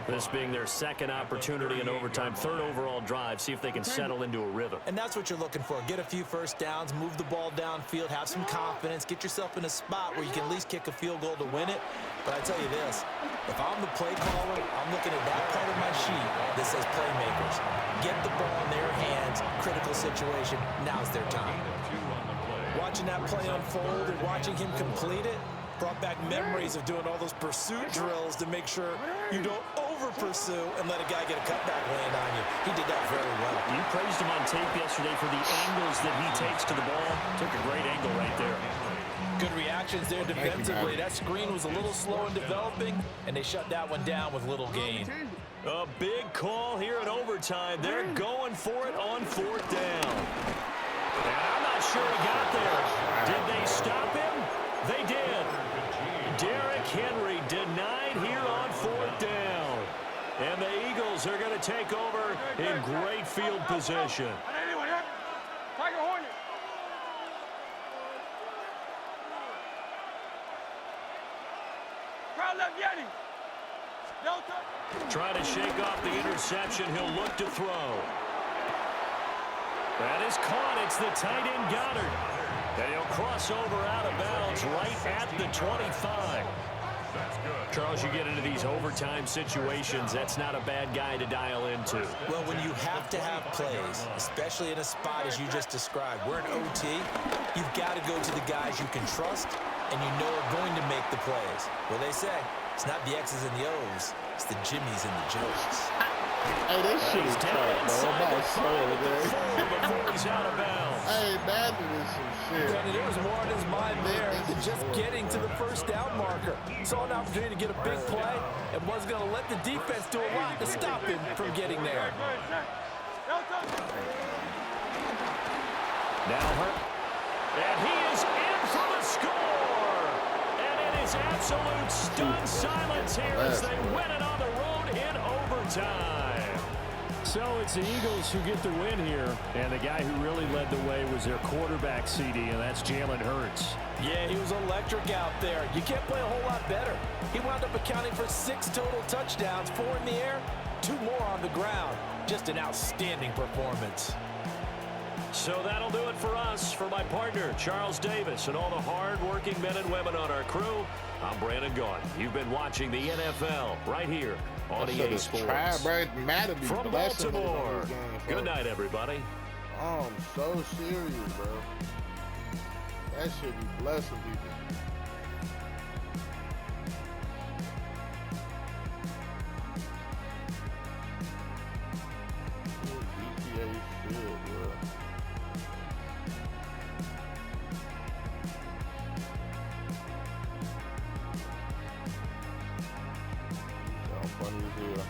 This being their second opportunity in overtime, third overall drive, see if they can settle into a rhythm. And that's what you're looking for. Get a few first downs, move the ball downfield, have some confidence, get yourself in a spot where you can at least kick a field goal to win it. But I tell you this, if I'm the play caller, I'm looking at that part of my sheet that says playmakers. Get the ball in their hands, critical situation, now's their time. Watching that play unfold and watching him complete it brought back memories of doing all those pursuit drills to make sure you don't over-pursue and let a guy get a cutback land on you. He did that very well. You praised him on tape yesterday for the angles that he takes to the ball. Took a great angle right there. Good reactions there defensively. That screen was a little slow in developing, and they shut that one down with little gain. A big call here in overtime. They're going for it on 4th down. And I'm not sure he got there. Did they stop him? They did. Derrick Henry denied here on 4th down. And the Eagles are going to take over in great field position. Tiger Hornet. Crowd left Yeti. Delta. Trying to shake off the interception. He'll look to throw. That is caught. It's the tight end Goddard. And he'll cross over out of bounds right at the 25. Charles, you get into these overtime situations, that's not a bad guy to dial into. Well, when you have to have plays, especially in a spot as you just described, we're in OT, you've got to go to the guys you can trust and you know are going to make the plays. Well, they say, it's not the X's and the O's, it's the Jimmies and the Joes. Hey, that shit is tough, bro. I'm not sure, man. Before he's out of bounds. Hey, Madden is some shit. And there was more on his mind there than just getting to the first down marker. Saw an opportunity to get a big play and was going to let the defense do a lot to stop him from getting there. Now Hurt. And he is in for the score. And it is absolute stunned silence here as they win it on the road in overtime. So it's the Eagles who get the win here. And the guy who really led the way was their quarterback, CD, and that's Jalen Hurts. Yeah, he was electric out there. You can't play a whole lot better. He wound up accounting for 6 total touchdowns, 4 in the air, 2 more on the ground. Just an outstanding performance. So that'll do it for us. For my partner, Charles Davis, and all the hard-working men and women on our crew, I'm Brandon Gaudin. You've been watching the NFL right here on EA Sports. From Baltimore. Good night, everybody. Oh, I'm so serious, bro. That should be blessing people. ETA shit, bro. How funny is it?